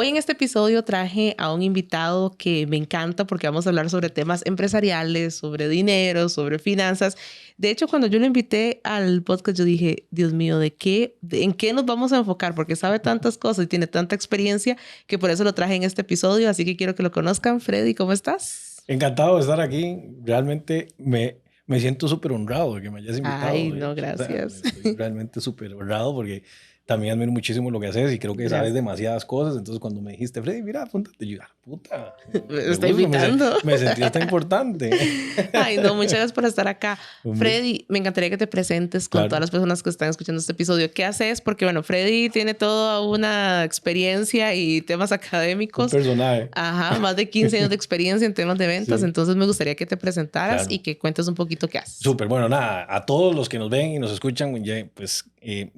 Hoy en este episodio traje a un invitado que me encanta porque vamos a hablar sobre temas empresariales, sobre dinero, sobre finanzas. De hecho, cuando yo lo invité al podcast, yo dije, Dios mío, ¿en qué nos vamos a enfocar? Porque sabe tantas cosas y tiene tanta experiencia que por eso lo traje en este episodio. Así que quiero que lo conozcan. Freddy, ¿cómo estás? Encantado de estar aquí. Realmente me siento súper honrado de que me hayas invitado. Ay, De no, hecho, o sea, gracias. estoy realmente súper honrado porque también admiro muchísimo lo que haces y creo que sabes Gracias. demasiadas cosas. Entonces, cuando me dijiste, Freddy, mira, apúntate, yo, puta, Me me está gusta, invitando. me sentí hasta importante. Ay, no, muchas gracias por estar acá. Hombre, Freddy, me encantaría que te presentes con todas claro, las personas que están escuchando este episodio. ¿Qué haces? Porque, bueno, Freddy tiene toda una experiencia y temas un académicos. personaje. Ajá, más de 15 años de experiencia en temas de ventas. Sí, Entonces, me gustaría que te presentaras y claro. que cuentes un poquito qué haces. Súper, bueno, nada, a todos los que nos ven y nos escuchan, pues,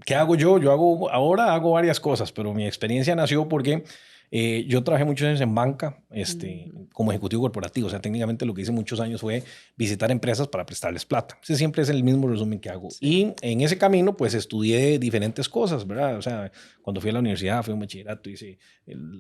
¿qué hago yo? Ahora hago varias cosas, pero mi experiencia nació porque yo trabajé muchos años en banca, como ejecutivo corporativo. O sea, técnicamente lo que hice muchos años fue visitar empresas para prestarles plata. Ese siempre es el mismo resumen que hago. Sí. Y en ese camino, pues, estudié diferentes cosas, ¿verdad? O sea, cuando fui a la universidad, fui a un bachillerato, hice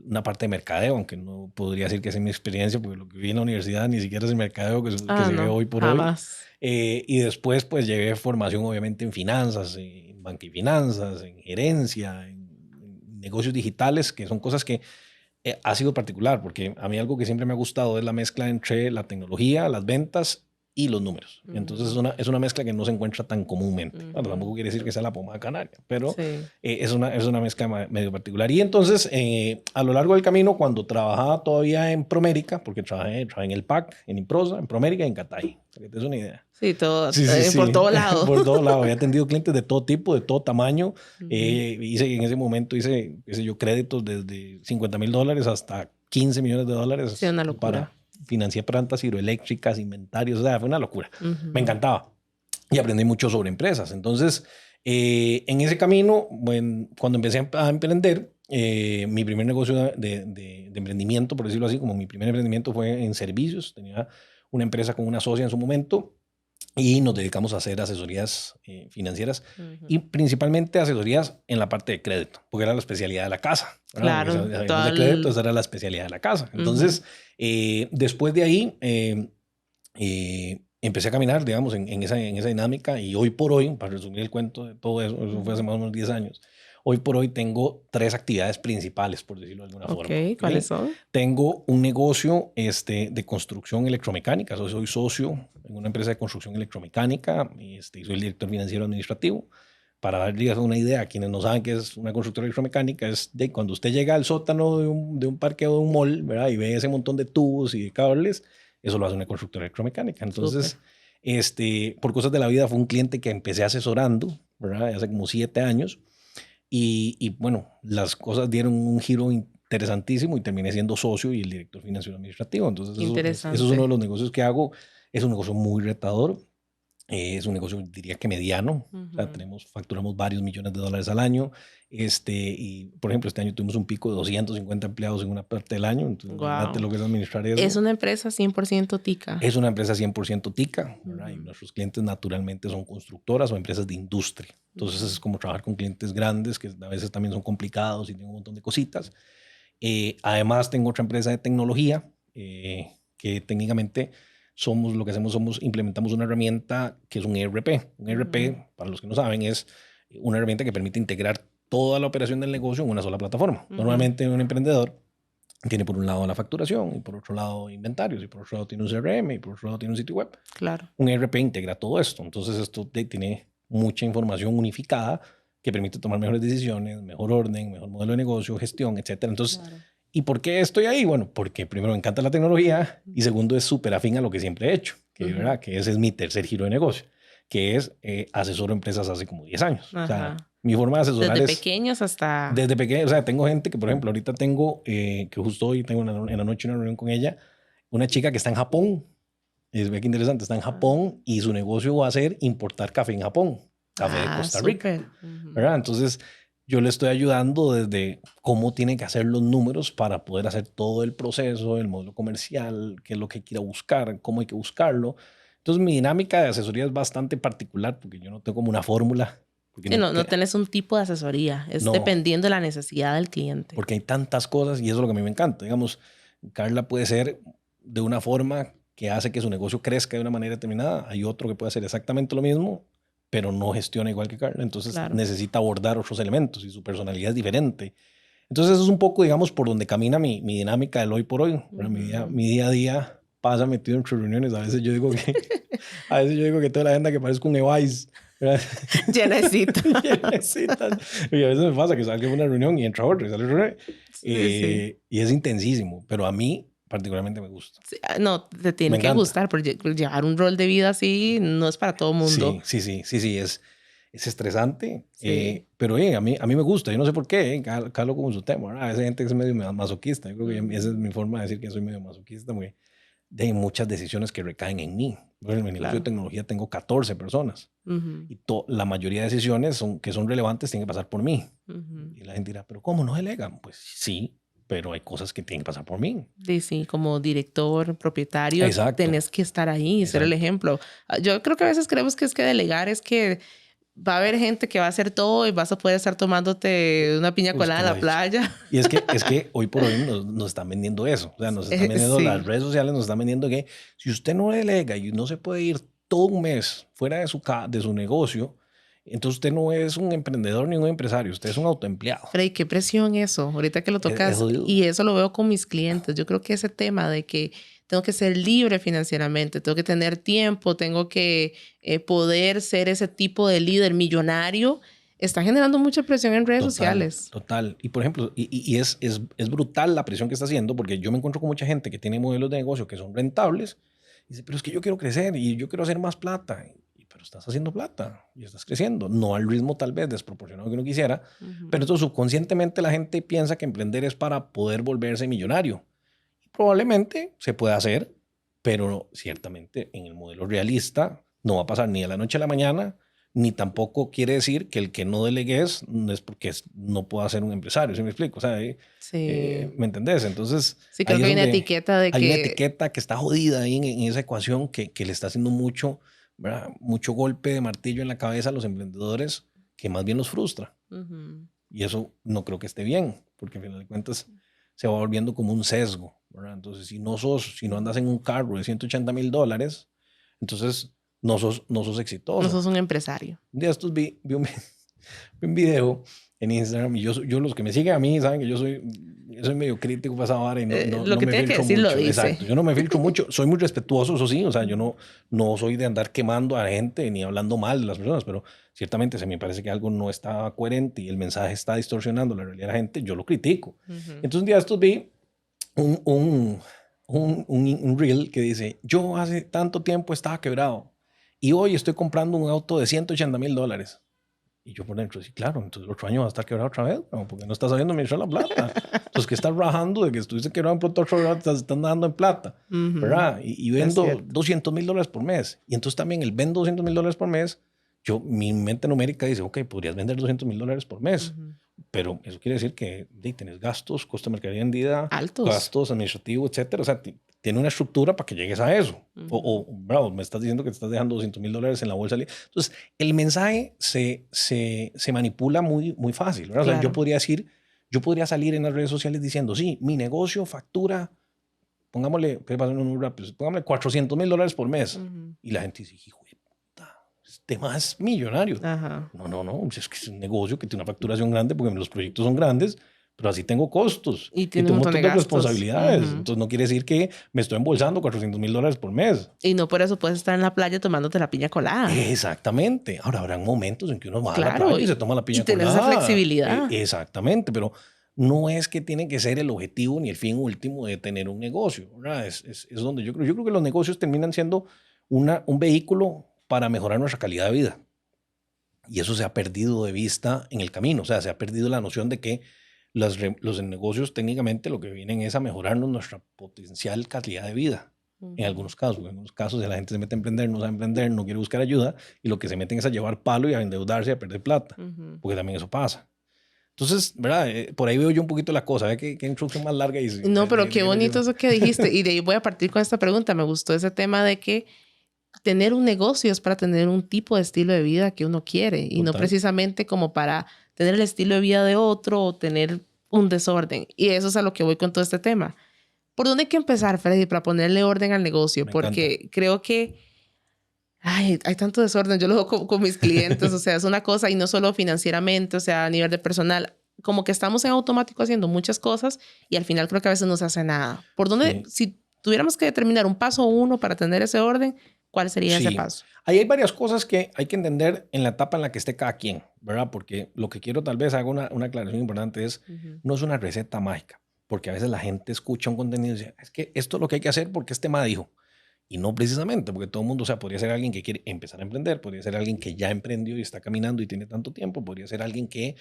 una parte de mercadeo, aunque no podría decir que esa es mi experiencia, porque lo que vi en la universidad ni siquiera es el mercadeo que se ve No, hoy por hoy. jamás. Y después, pues, llevé formación, obviamente, en finanzas, en banca y finanzas, en gerencia, en negocios digitales, que son cosas que ha sido particular, porque a mí algo que siempre me ha gustado es la mezcla entre la tecnología, las ventas y los números. Entonces, es una mezcla que no se encuentra tan comúnmente. Bueno, tampoco quiere decir que sea la pomada canaria, pero Sí. es una mezcla medio particular. Y entonces, a lo largo del camino, cuando trabajaba todavía en Promérica, porque trabajé en el PAC, en Improsa, en Promérica y en Catay, para que te des una idea. Sí, todo, Sí, sí, por sí. todo lado. Por todo lado. He atendido clientes de todo tipo, de todo tamaño. En ese momento hice, qué sé yo, créditos desde $50,000 hasta $15 millones Sí, una locura. financiar plantas hidroeléctricas, inventarios. O sea, fue una locura. Me encantaba. Y aprendí mucho sobre empresas. Entonces, en ese camino, cuando empecé a emprender, mi primer negocio de emprendimiento, por decirlo así, como mi primer emprendimiento fue en servicios. Tenía una empresa con una socia en su momento y nos dedicamos a hacer asesorías financieras y principalmente asesorías en la parte de crédito, porque era la especialidad de la casa. Claro. Sabíamos de crédito, esa era la especialidad de la casa. Entonces, después de ahí, empecé a caminar, digamos, en esa dinámica y hoy por hoy, para resumir el cuento de todo eso, eso fue hace más o menos 10 años, hoy por hoy tengo 3 actividades principales, por decirlo de alguna forma. ¿Cuáles son? Tengo un negocio de construcción electromecánica. Soy socio en una empresa de construcción electromecánica y soy el director financiero administrativo. Para darles una idea a quienes no saben qué es una constructora electromecánica, es de cuando usted llega al sótano de un parqueo de un mall, ¿verdad? Y ve ese montón de tubos y de cables, eso lo hace una constructora electromecánica. Entonces, por cosas de la vida, fue un cliente que empecé asesorando, ¿verdad? Hace como 7 años. Y bueno, las cosas dieron un giro interesantísimo y terminé siendo socio y el director financiero administrativo. Entonces, eso es uno de los negocios que hago. Es un negocio muy retador. Es un negocio, diría que mediano. O sea, facturamos varios millones de dólares al año. Y, por ejemplo, este año tuvimos un pico de 250 empleados en una parte del año. Entonces, imagínate lo que es administrar eso. Es una empresa 100% tica. Es una empresa 100% tica, ¿verdad? Y nuestros clientes naturalmente son constructoras o empresas de industria. Entonces, es como trabajar con clientes grandes que a veces también son complicados y tienen un montón de cositas. Además, tengo otra empresa de tecnología que técnicamente lo que hacemos implementamos una herramienta que es un ERP. Un ERP, para los que no saben, es una herramienta que permite integrar toda la operación del negocio en una sola plataforma. Normalmente un emprendedor tiene por un lado la facturación y por otro lado inventarios y por otro lado tiene un CRM y por otro lado tiene un sitio web. Claro. Un ERP integra todo esto. Entonces esto tiene mucha información unificada que permite tomar mejores decisiones, mejor orden, mejor modelo de negocio, gestión, etcétera. Entonces, ¿y por qué estoy ahí? Bueno, porque primero me encanta la tecnología y segundo es súper afín a lo que siempre he hecho, ¿verdad? Que ese es mi tercer giro de negocio, que es asesoro empresas hace como 10 años. O sea, mi forma de asesorar desde pequeños hasta... Desde pequeño, o sea, tengo gente que, por ejemplo, ahorita tengo, que justo hoy tengo en la noche una reunión con ella, una chica que está en Japón. Ve que interesante, está en Japón y su negocio va a ser importar café en Japón, café de Costa Rica, ¿verdad? Entonces, yo le estoy ayudando desde cómo tiene que hacer los números para poder hacer todo el proceso, el modelo comercial, qué es lo que quiera buscar, cómo hay que buscarlo. Entonces, mi dinámica de asesoría es bastante particular porque yo no tengo como una fórmula Sí, no tenés un tipo de asesoría, es dependiendo de la necesidad del cliente. Porque hay tantas cosas y eso es lo que a mí me encanta. Digamos, Carla puede ser de una forma que hace que su negocio crezca de una manera determinada. Hay otro que puede hacer exactamente lo mismo, pero no gestiona igual que Carla. Entonces necesita abordar otros elementos y su personalidad es diferente. Entonces eso es un poco, digamos, por donde camina mi dinámica del hoy por hoy. Mi día a día pasa metido entre reuniones. A veces yo digo que toda la gente que parezco un Evice. Llenecito. Y a veces me pasa que salga de una reunión y entra otra y sale otra. Y es intensísimo, pero a mí particularmente me gusta. Sí, no, te tiene que gustar, porque llevar un rol de vida así no es para todo mundo. Sí, es estresante, pero a mí me gusta. Yo no sé por qué, Carlos con su tema, ¿verdad? A veces hay gente que es medio masoquista. Yo creo que esa es mi forma de decir que soy medio masoquista, porque hay muchas decisiones que recaen en mí. En mi negocio de tecnología tengo 14 personas y la mayoría de decisiones que son relevantes tienen que pasar por mí. Y la gente dirá, ¿pero cómo no delegan? Pues sí, pero hay cosas que tienen que pasar por mí. Sí, como director, propietario, tenés que estar ahí y ser el ejemplo. Yo creo que a veces creemos que delegar es que va a haber gente que va a hacer todo y vas a poder estar tomándote una piña colada en la playa. Y es que hoy por hoy nos están vendiendo eso. O sea, nos están vendiendo las redes sociales, nos están vendiendo que si usted no delega y no se puede ir todo un mes fuera de su negocio, entonces usted no es un emprendedor ni un empresario, usted es un autoempleado. Frey, qué presión eso, ahorita que lo tocas. Y eso lo veo con mis clientes. Yo creo que ese tema de que tengo que ser libre financieramente, tengo que tener tiempo, tengo que poder ser ese tipo de líder millonario, está generando mucha presión en redes sociales. Total. Y por ejemplo, y es brutal la presión que está haciendo, porque yo me encuentro con mucha gente que tiene modelos de negocio que son rentables y dice, pero es que yo quiero crecer y yo quiero hacer más plata. Pero estás haciendo plata y estás creciendo, no al ritmo tal vez desproporcionado que uno quisiera, pero entonces subconscientemente la gente piensa que emprender es para poder volverse millonario. Y probablemente se puede hacer, pero ciertamente en el modelo realista no va a pasar ni de la noche a la mañana, ni tampoco quiere decir que el que no delegues no es porque no pueda ser un empresario, ¿sí me explico? O sea, ¿me entendés? Entonces, sí, creo que hay una etiqueta de hay una etiqueta que está jodida ahí en esa ecuación que le está haciendo mucho golpe de martillo en la cabeza a los emprendedores que más bien los frustra. Y eso no creo que esté bien, porque al final de cuentas se va volviendo como un sesgo, ¿verdad? Entonces, si no andas en un carro de $180,000, entonces no sos exitoso. No sos un empresario. Un día estos vi un video en Instagram y yo los que me siguen a mí saben que yo soy medio crítico para esa vara y lo que tiene que decir mucho. Lo dice. Exacto, yo no me filtro mucho, soy muy respetuoso, eso sí, o sea, yo no soy de andar quemando a la gente ni hablando mal de las personas, pero ciertamente se me parece que algo no está coherente y el mensaje está distorsionando la realidad de la gente, yo lo critico. Entonces un día estos vi un reel que dice, yo hace tanto tiempo estaba quebrado y hoy estoy comprando un auto de $180,000. Y yo por dentro, sí, claro, entonces el otro año va a estar quebrado otra vez, ¿no? Porque no estás sabiendo administrar la plata. Entonces, ¿qué estás rajando de que estuviste quebrado en pronto otro lado te están dando en plata? ¿Verdad? Y vendo $200,000 por mes. Y entonces también el vendo $200,000 por mes, mi mente numérica dice, ok, podrías vender $200,000 por mes. Pero eso quiere decir que tienes gastos, costo de mercadería vendida, altos, gastos administrativos, etcétera. O sea, tiene una estructura para que llegues a eso. Bravo, me estás diciendo que te estás dejando $200,000 en la bolsa. Entonces, el mensaje se manipula muy, muy fácil, ¿verdad? Claro. O sea, yo podría salir en las redes sociales diciendo, sí, mi negocio factura, pongámosle, ¿qué pasa? Muy rápido, pongámosle $400,000 por mes. Y la gente dice, hijo de puta, este más millonario. Ajá. No, es que es un negocio que tiene una facturación grande porque los proyectos son grandes, pero así tengo costos y tengo un montón de gastos. Responsabilidades. Entonces no quiere decir que me estoy embolsando $400,000 por mes. Y no por eso puedes estar en la playa tomándote la piña colada. Exactamente. Ahora habrán momentos en que uno va a la playa y se toma la piña colada. Y tienes esa flexibilidad. Exactamente, pero no es que tiene que ser el objetivo ni el fin último de tener un negocio, ¿verdad? Es donde yo creo que los negocios terminan siendo un vehículo para mejorar nuestra calidad de vida. Y eso se ha perdido de vista en el camino. O sea, se ha perdido la noción de que los negocios técnicamente lo que vienen es a mejorarnos nuestra potencial calidad de vida. En algunos casos la gente se mete a emprender, no sabe emprender, no quiere buscar ayuda y lo que se meten es a llevar palo y a endeudarse y a perder plata, porque también eso pasa. Entonces, ¿verdad? Por ahí veo yo un poquito la cosa, ¿qué instrucción más larga hice? No, pero qué bonito eso que dijiste y de ahí voy a partir con esta pregunta. Me gustó ese tema de que tener un negocio es para tener un tipo de estilo de vida que uno quiere y no precisamente como para tener el estilo de vida de otro o tener un desorden. Y eso es a lo que voy con todo este tema. ¿Por dónde hay que empezar, Freddy, para ponerle orden al negocio? Porque creo que hay tanto desorden. Yo lo veo con mis clientes. O sea, es una cosa y no solo financieramente, o sea, a nivel de personal. Como que estamos en automático haciendo muchas cosas y al final creo que a veces no se hace nada. ¿Por dónde, si tuviéramos que determinar un paso uno para tener ese orden, cuál sería ese paso? Ahí hay varias cosas que hay que entender en la etapa en la que esté cada quien, ¿verdad? Porque lo que quiero tal vez haga una aclaración importante es, no es una receta mágica, porque a veces la gente escucha un contenido y dice, es que esto es lo que hay que hacer porque este tema dijo. Y no precisamente, porque todo el mundo, o sea, podría ser alguien que quiere empezar a emprender, podría ser alguien que ya emprendió y está caminando y tiene tanto tiempo, podría ser alguien que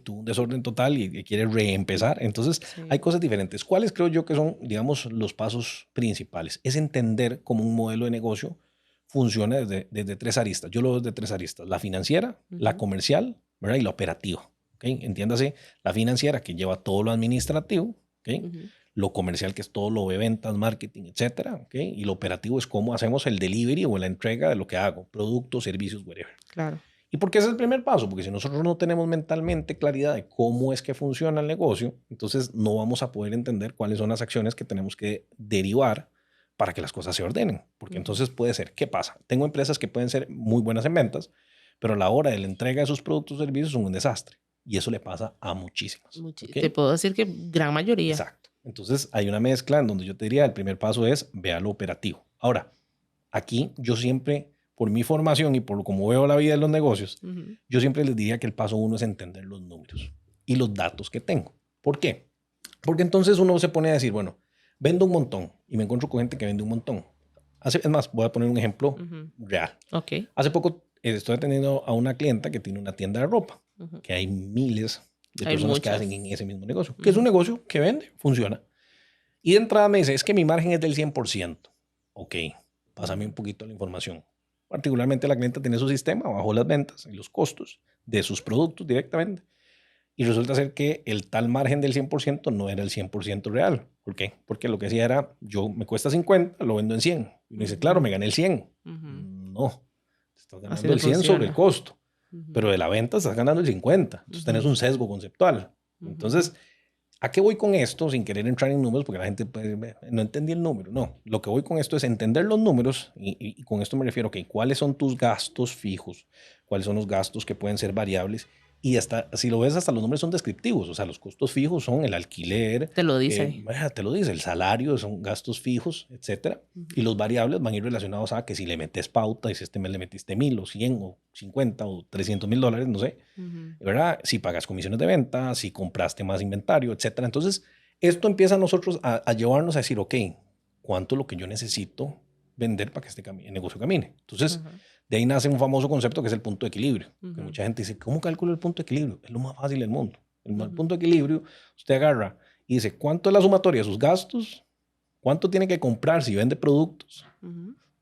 tuvo un desorden total y quiere reempezar. Entonces, hay cosas diferentes. ¿Cuáles creo yo que son, digamos, los pasos principales? Es entender cómo un modelo de negocio funciona desde tres aristas. Yo lo veo desde tres aristas. La financiera, la comercial, ¿verdad? Y la operativa. ¿Okay? Entiéndase, la financiera que lleva todo lo administrativo, ¿okay? Lo comercial, que es todo lo de ventas, marketing, etcétera, ¿okay? Y lo operativo es cómo hacemos el delivery o la entrega de lo que hago, productos, servicios, whatever. Claro. ¿Y por qué ese es el primer paso? Porque si nosotros no tenemos mentalmente claridad de cómo es que funciona el negocio, entonces no vamos a poder entender cuáles son las acciones que tenemos que derivar para que las cosas se ordenen. Porque entonces puede ser, ¿qué pasa? Tengo empresas que pueden ser muy buenas en ventas, pero a la hora de la entrega de sus productos o servicios son un desastre. Y eso le pasa a muchísimas. ¿Okay? Te puedo decir que gran mayoría. Exacto. Entonces hay una mezcla en donde yo te diría, el primer paso es vea lo operativo. Ahora, aquí yo siempre, por mi formación y por cómo veo la vida de los negocios, yo siempre les diría que el paso uno es entender los números y los datos que tengo. ¿Por qué? Porque entonces uno se pone a decir, bueno, vendo un montón y me encuentro con gente que vende un montón. Es más, voy a poner un ejemplo real. Okay. Hace poco estoy atendiendo a una clienta que tiene una tienda de ropa, que hay miles de personas que hacen en ese mismo negocio, que es un negocio que vende, funciona. Y de entrada me dice, es que mi margen es del 100%. Ok, pásame un poquito la información. Particularmente la clienta tiene su sistema, bajó las ventas y los costos de sus productos directamente. Y resulta ser que el tal margen del 100% no era el 100% real. ¿Por qué? Porque lo que hacía era, yo me cuesta 50, lo vendo en 100. Y me dice, claro, me gané el 100. No, te estás ganando el 100 sobre el costo. Pero de la venta estás ganando el 50. Entonces tenés un sesgo conceptual. Entonces, ¿a qué voy con esto? Sin querer entrar en números, porque la gente no entendí el número. No, lo que voy con esto es entender los números y con esto me refiero a ¿cuáles son tus gastos fijos? ¿Cuáles son los gastos que pueden ser variables? Y hasta, si lo ves, hasta los números son descriptivos. O sea, los costos fijos son el alquiler. Te lo dice. Te lo dice. El salario son gastos fijos, etcétera. Y los variables van a ir relacionados a que si le metes pauta y si este mes le metiste 1,000 o 100 o 50 o 300,000 dólares, no sé. ¿Verdad? Si pagas comisiones de venta, si compraste más inventario, etcétera. Entonces, esto empieza a nosotros a llevarnos a decir, ok, ¿cuánto es lo que yo necesito vender para que este negocio camine? Entonces, de ahí nace un famoso concepto que es el punto de equilibrio. Que mucha gente dice, ¿cómo calculo el punto de equilibrio? Es lo más fácil del mundo. El punto de equilibrio, usted agarra y dice, ¿cuánto es la sumatoria de sus gastos? ¿Cuánto tiene que comprar si vende productos?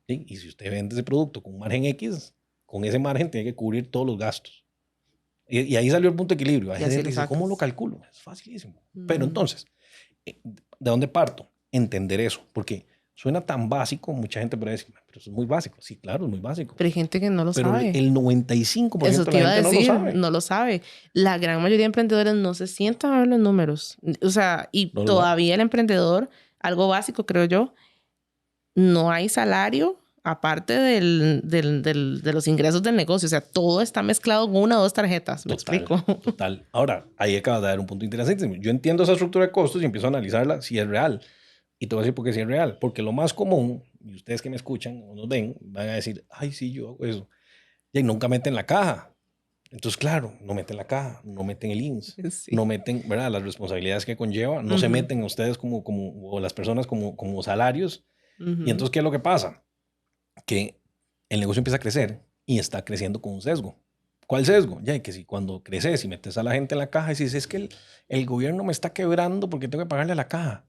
¿Sí? Y si usted vende ese producto con un margen X, con ese margen tiene que cubrir todos los gastos. Y ahí salió el punto de equilibrio. Hay gente que dice, ¿cómo lo calculo? Es facilísimo. Pero entonces, ¿de dónde parto? Entender eso. Porque suena tan básico, mucha gente puede decir, pero eso es muy básico. Sí, claro, es muy básico. Pero hay gente que no lo sabe. Pero el 95% eso de la gente no lo sabe. No lo sabe. La gran mayoría de emprendedores no se sientan a ver los números. O sea, y no todavía el emprendedor, algo básico creo yo, no hay salario aparte de los ingresos del negocio. O sea, todo está mezclado con una o dos tarjetas. ¿Me explico? Total. Ahora, ahí acabas de dar un punto interesante. Yo entiendo esa estructura de costos y empiezo a analizarla si es real. Y te voy a decir por qué sí es real. Porque lo más común, y ustedes que me escuchan o nos ven, van a decir, ay, sí, yo hago eso. Y nunca meten la caja. Entonces, claro, no meten la caja, no meten el INS, no meten, ¿verdad?, las responsabilidades que conlleva, no se meten ustedes o las personas como salarios. Y entonces, ¿qué es lo que pasa? Que el negocio empieza a crecer y está creciendo con un sesgo. ¿Cuál sesgo? Ya, que si cuando creces y metes a la gente en la caja y dices, es que el gobierno me está quebrando porque tengo que pagarle a la caja.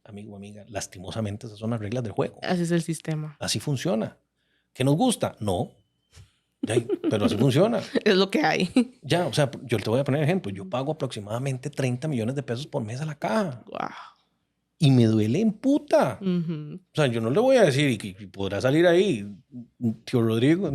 Amigo, amiga, lastimosamente esas son las reglas del juego. Así es el sistema. Así funciona. ¿Qué nos gusta? No. Pero así funciona. Es lo que hay. Ya, o sea, yo te voy a poner ejemplo. Yo pago aproximadamente 30 millones de pesos por mes a la caja. Wow. Y me duele en puta. Ujú. O sea, yo no le voy a decir, y podrá salir ahí, tío Rodrigo.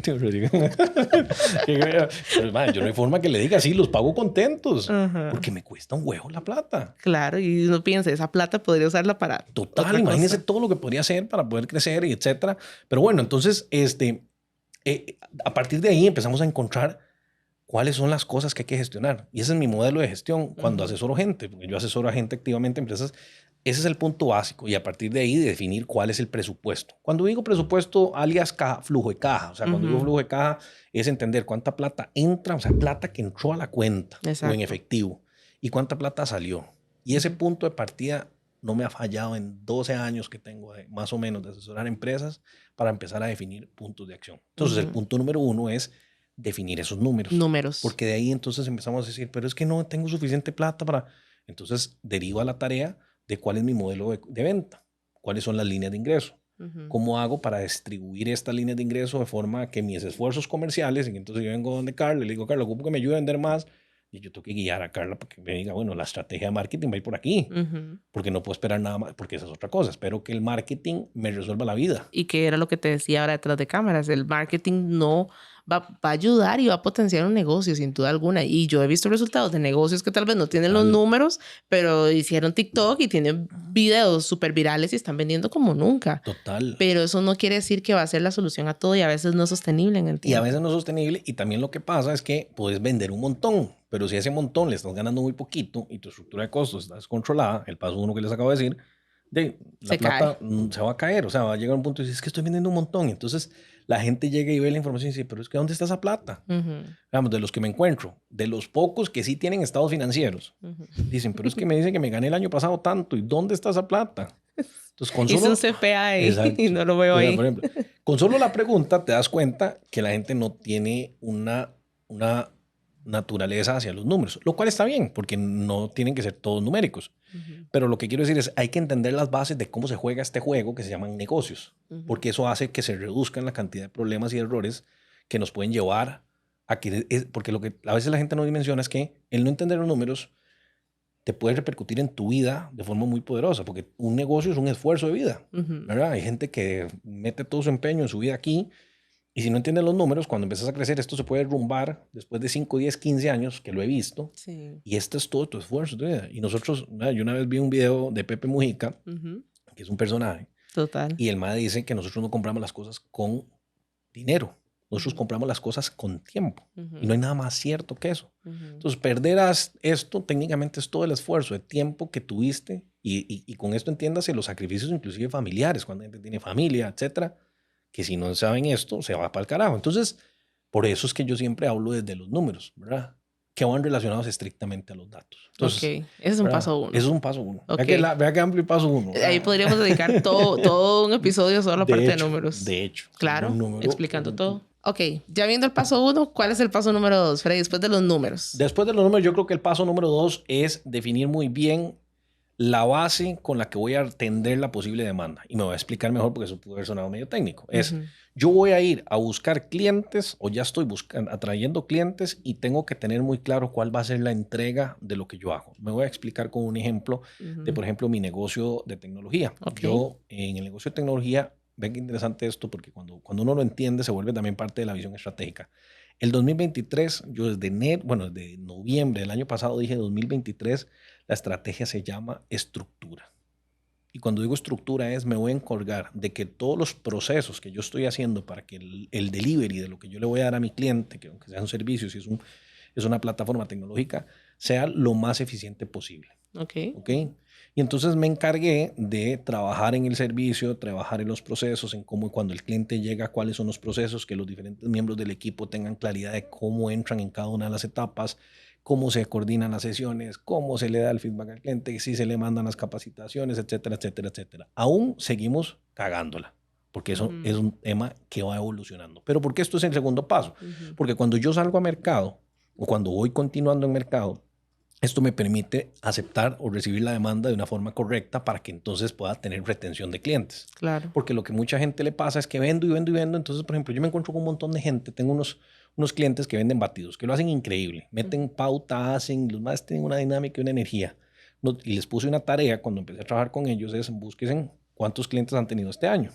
Pero, man, yo no hay forma que le diga, sí, los pago contentos. Ajá. Porque me cuesta un huevo la plata. Claro, y uno piensa, esa plata podría usarla para Total, otra imagínese cosa. todo lo que podría hacer para poder crecer y etcétera. Pero bueno, entonces, a partir de ahí empezamos a encontrar cuáles son las cosas que hay que gestionar. Y ese es mi modelo de gestión cuando asesoro gente, porque yo asesoro a gente activamente, empresas. Ese es el punto básico. Y a partir de ahí definir cuál es el presupuesto. Cuando digo presupuesto, alias caja, flujo de caja. O sea, cuando digo flujo de caja es entender cuánta plata entra, o sea, plata que entró a la cuenta o en Exacto. efectivo y cuánta plata salió. Y ese punto de partida no me ha fallado en 12 años que tengo más o menos de asesorar empresas para empezar a definir puntos de acción. Entonces, el punto número 1 es definir esos números. Números. Porque de ahí entonces empezamos a decir, pero es que no tengo suficiente plata para... Entonces, deriva la tarea de cuál es mi modelo de venta, cuáles son las líneas de ingreso. ¿Cómo hago para distribuir estas líneas de ingreso de forma que mis esfuerzos comerciales, y entonces yo vengo donde Carla y le digo, Carla, ocupo que me ayude a vender más, y yo tengo que guiar a Carla para que me diga, bueno, la estrategia de marketing va a ir por aquí, porque no puedo esperar nada más, porque esa es otra cosa. Espero que el marketing me resuelva la vida. Y que era lo que te decía ahora detrás de cámaras, el marketing no va a ayudar y va a potenciar un negocio sin duda alguna. Y yo he visto resultados de negocios que tal vez no tienen los números, pero hicieron TikTok y tienen videos súper virales y están vendiendo como nunca. Total. Pero eso no quiere decir que va a ser la solución a todo y a veces no es sostenible en el tiempo. Y a veces no es sostenible, y también lo que pasa es que puedes vender un montón, pero si a ese montón le estás ganando muy poquito y tu estructura de costos está descontrolada, el paso 1 que les acabo de decir, la plata se va a caer. O sea, va a llegar un punto y dices, es que estoy vendiendo un montón. Entonces la gente llega y ve la información y dice, pero es que ¿dónde está esa plata? Vamos, de los que me encuentro, de los pocos que sí tienen estados financieros, dicen, pero es que me dicen que me gané el año pasado tanto, ¿y dónde está esa plata? Entonces, con hice un CPA y no lo veo ahí. Por ejemplo, con solo la pregunta te das cuenta que la gente no tiene una naturaleza hacia los números, lo cual está bien, porque no tienen que ser todos numéricos. Pero lo que quiero decir es, hay que entender las bases de cómo se juega este juego que se llaman negocios, porque eso hace que se reduzcan la cantidad de problemas y errores que nos pueden llevar a que... Porque lo que a veces la gente no dimensiona es que el no entender los números te puede repercutir en tu vida de forma muy poderosa, porque un negocio es un esfuerzo de vida, ¿verdad? Hay gente que mete todo su empeño en su vida aquí, y si no entiendes los números, cuando empiezas a crecer, esto se puede derrumbar después de 5, 10, 15 años, que lo he visto, y esto es todo tu esfuerzo de vida. Y nosotros, yo una vez vi un video de Pepe Mujica, que es un personaje, total, y el MAE dice que nosotros no compramos las cosas con dinero, nosotros compramos las cosas con tiempo. Y no hay nada más cierto que eso. Entonces, perder esto técnicamente es todo el esfuerzo de tiempo que tuviste, y con esto entiéndase los sacrificios inclusive familiares, cuando la gente tiene familia, etcétera, que si no saben esto, se va para el carajo. Entonces, por eso es que yo siempre hablo desde los números, ¿verdad? Que van relacionados estrictamente a los datos. Entonces, ese es un paso 1. Eso es un paso 1. Okay. Vea que amplio paso 1. Ahí podríamos dedicar todo un episodio solo a la parte de números. De hecho. Claro, explicando todo. Ok, ya viendo el paso 1, ¿cuál es el paso número 2, Freddy, después de los números? Después de los números, yo creo que el paso número 2 es definir muy bien la base con la que voy a atender la posible demanda. Y me voy a explicar mejor porque eso puede haber sonado medio técnico. Es, yo voy a ir a buscar clientes o ya estoy atrayendo clientes y tengo que tener muy claro cuál va a ser la entrega de lo que yo hago. Me voy a explicar con un ejemplo de, por ejemplo, mi negocio de tecnología. Yo en el negocio de tecnología, ven qué interesante esto, porque cuando uno lo entiende se vuelve también parte de la visión estratégica. El 2023, yo desde noviembre del año pasado dije 2023, la estrategia se llama estructura. Y cuando digo estructura es, me voy a encargar de que todos los procesos que yo estoy haciendo para que el delivery de lo que yo le voy a dar a mi cliente, que aunque sea un servicio, si es una plataforma tecnológica, sea lo más eficiente posible. Okay. Y entonces me encargué de trabajar en el servicio, trabajar en los procesos, en cómo cuando el cliente llega, cuáles son los procesos, que los diferentes miembros del equipo tengan claridad de cómo entran en cada una de las etapas, cómo se coordinan las sesiones, cómo se le da el feedback al cliente, si se le mandan las capacitaciones, etcétera, etcétera, etcétera. Aún seguimos cagándola, porque eso es un tema que va evolucionando. Pero ¿por qué esto es el segundo paso? Porque cuando yo salgo a mercado o cuando voy continuando en mercado, esto me permite aceptar o recibir la demanda de una forma correcta para que entonces pueda tener retención de clientes. Claro. Porque lo que mucha gente le pasa es que vendo y vendo y vendo. Entonces, por ejemplo, yo me encuentro con un montón de gente. Tengo unos clientes que venden batidos, que lo hacen increíble. Meten pauta, los más tienen una dinámica y una energía. y les puse una tarea cuando empecé a trabajar con ellos, es búsquense cuántos clientes han tenido este año.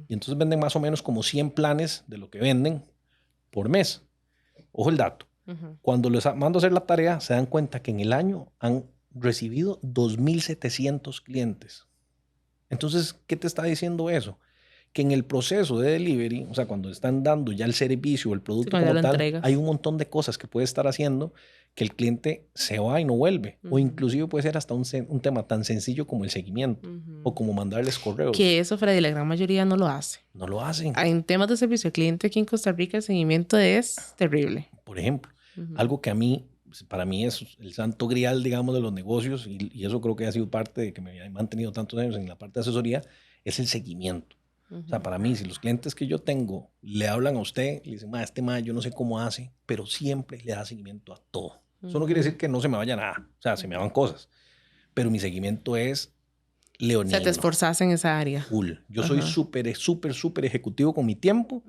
Y entonces venden más o menos como 100 planes de lo que venden por mes. Ojo el dato. Cuando les mando a hacer la tarea, se dan cuenta que en el año han recibido 2.700 clientes. Entonces, ¿qué te está diciendo eso? Que en el proceso de delivery, o sea, cuando están dando ya el servicio o el producto como tal, hay un montón de cosas que puede estar haciendo que el cliente se va y no vuelve. O inclusive puede ser hasta un tema tan sencillo como el seguimiento o como mandarles correos. Que eso, Freddy, la gran mayoría no lo hace. No lo hacen. En temas de servicio al cliente aquí en Costa Rica, el seguimiento es terrible. Por ejemplo, algo que para mí es el santo grial, digamos, de los negocios, y eso creo que ha sido parte de que me he mantenido tantos años en la parte de asesoría, es el seguimiento. O sea, para mí, si los clientes que yo tengo le hablan a usted, le dicen, este yo no sé cómo hace, pero siempre le da seguimiento a todo. Eso no quiere decir que no se me vaya nada, o sea, se me van cosas, pero mi seguimiento es leonino. O sea, te esforzas en esa área. Full. Yo soy súper ejecutivo con mi tiempo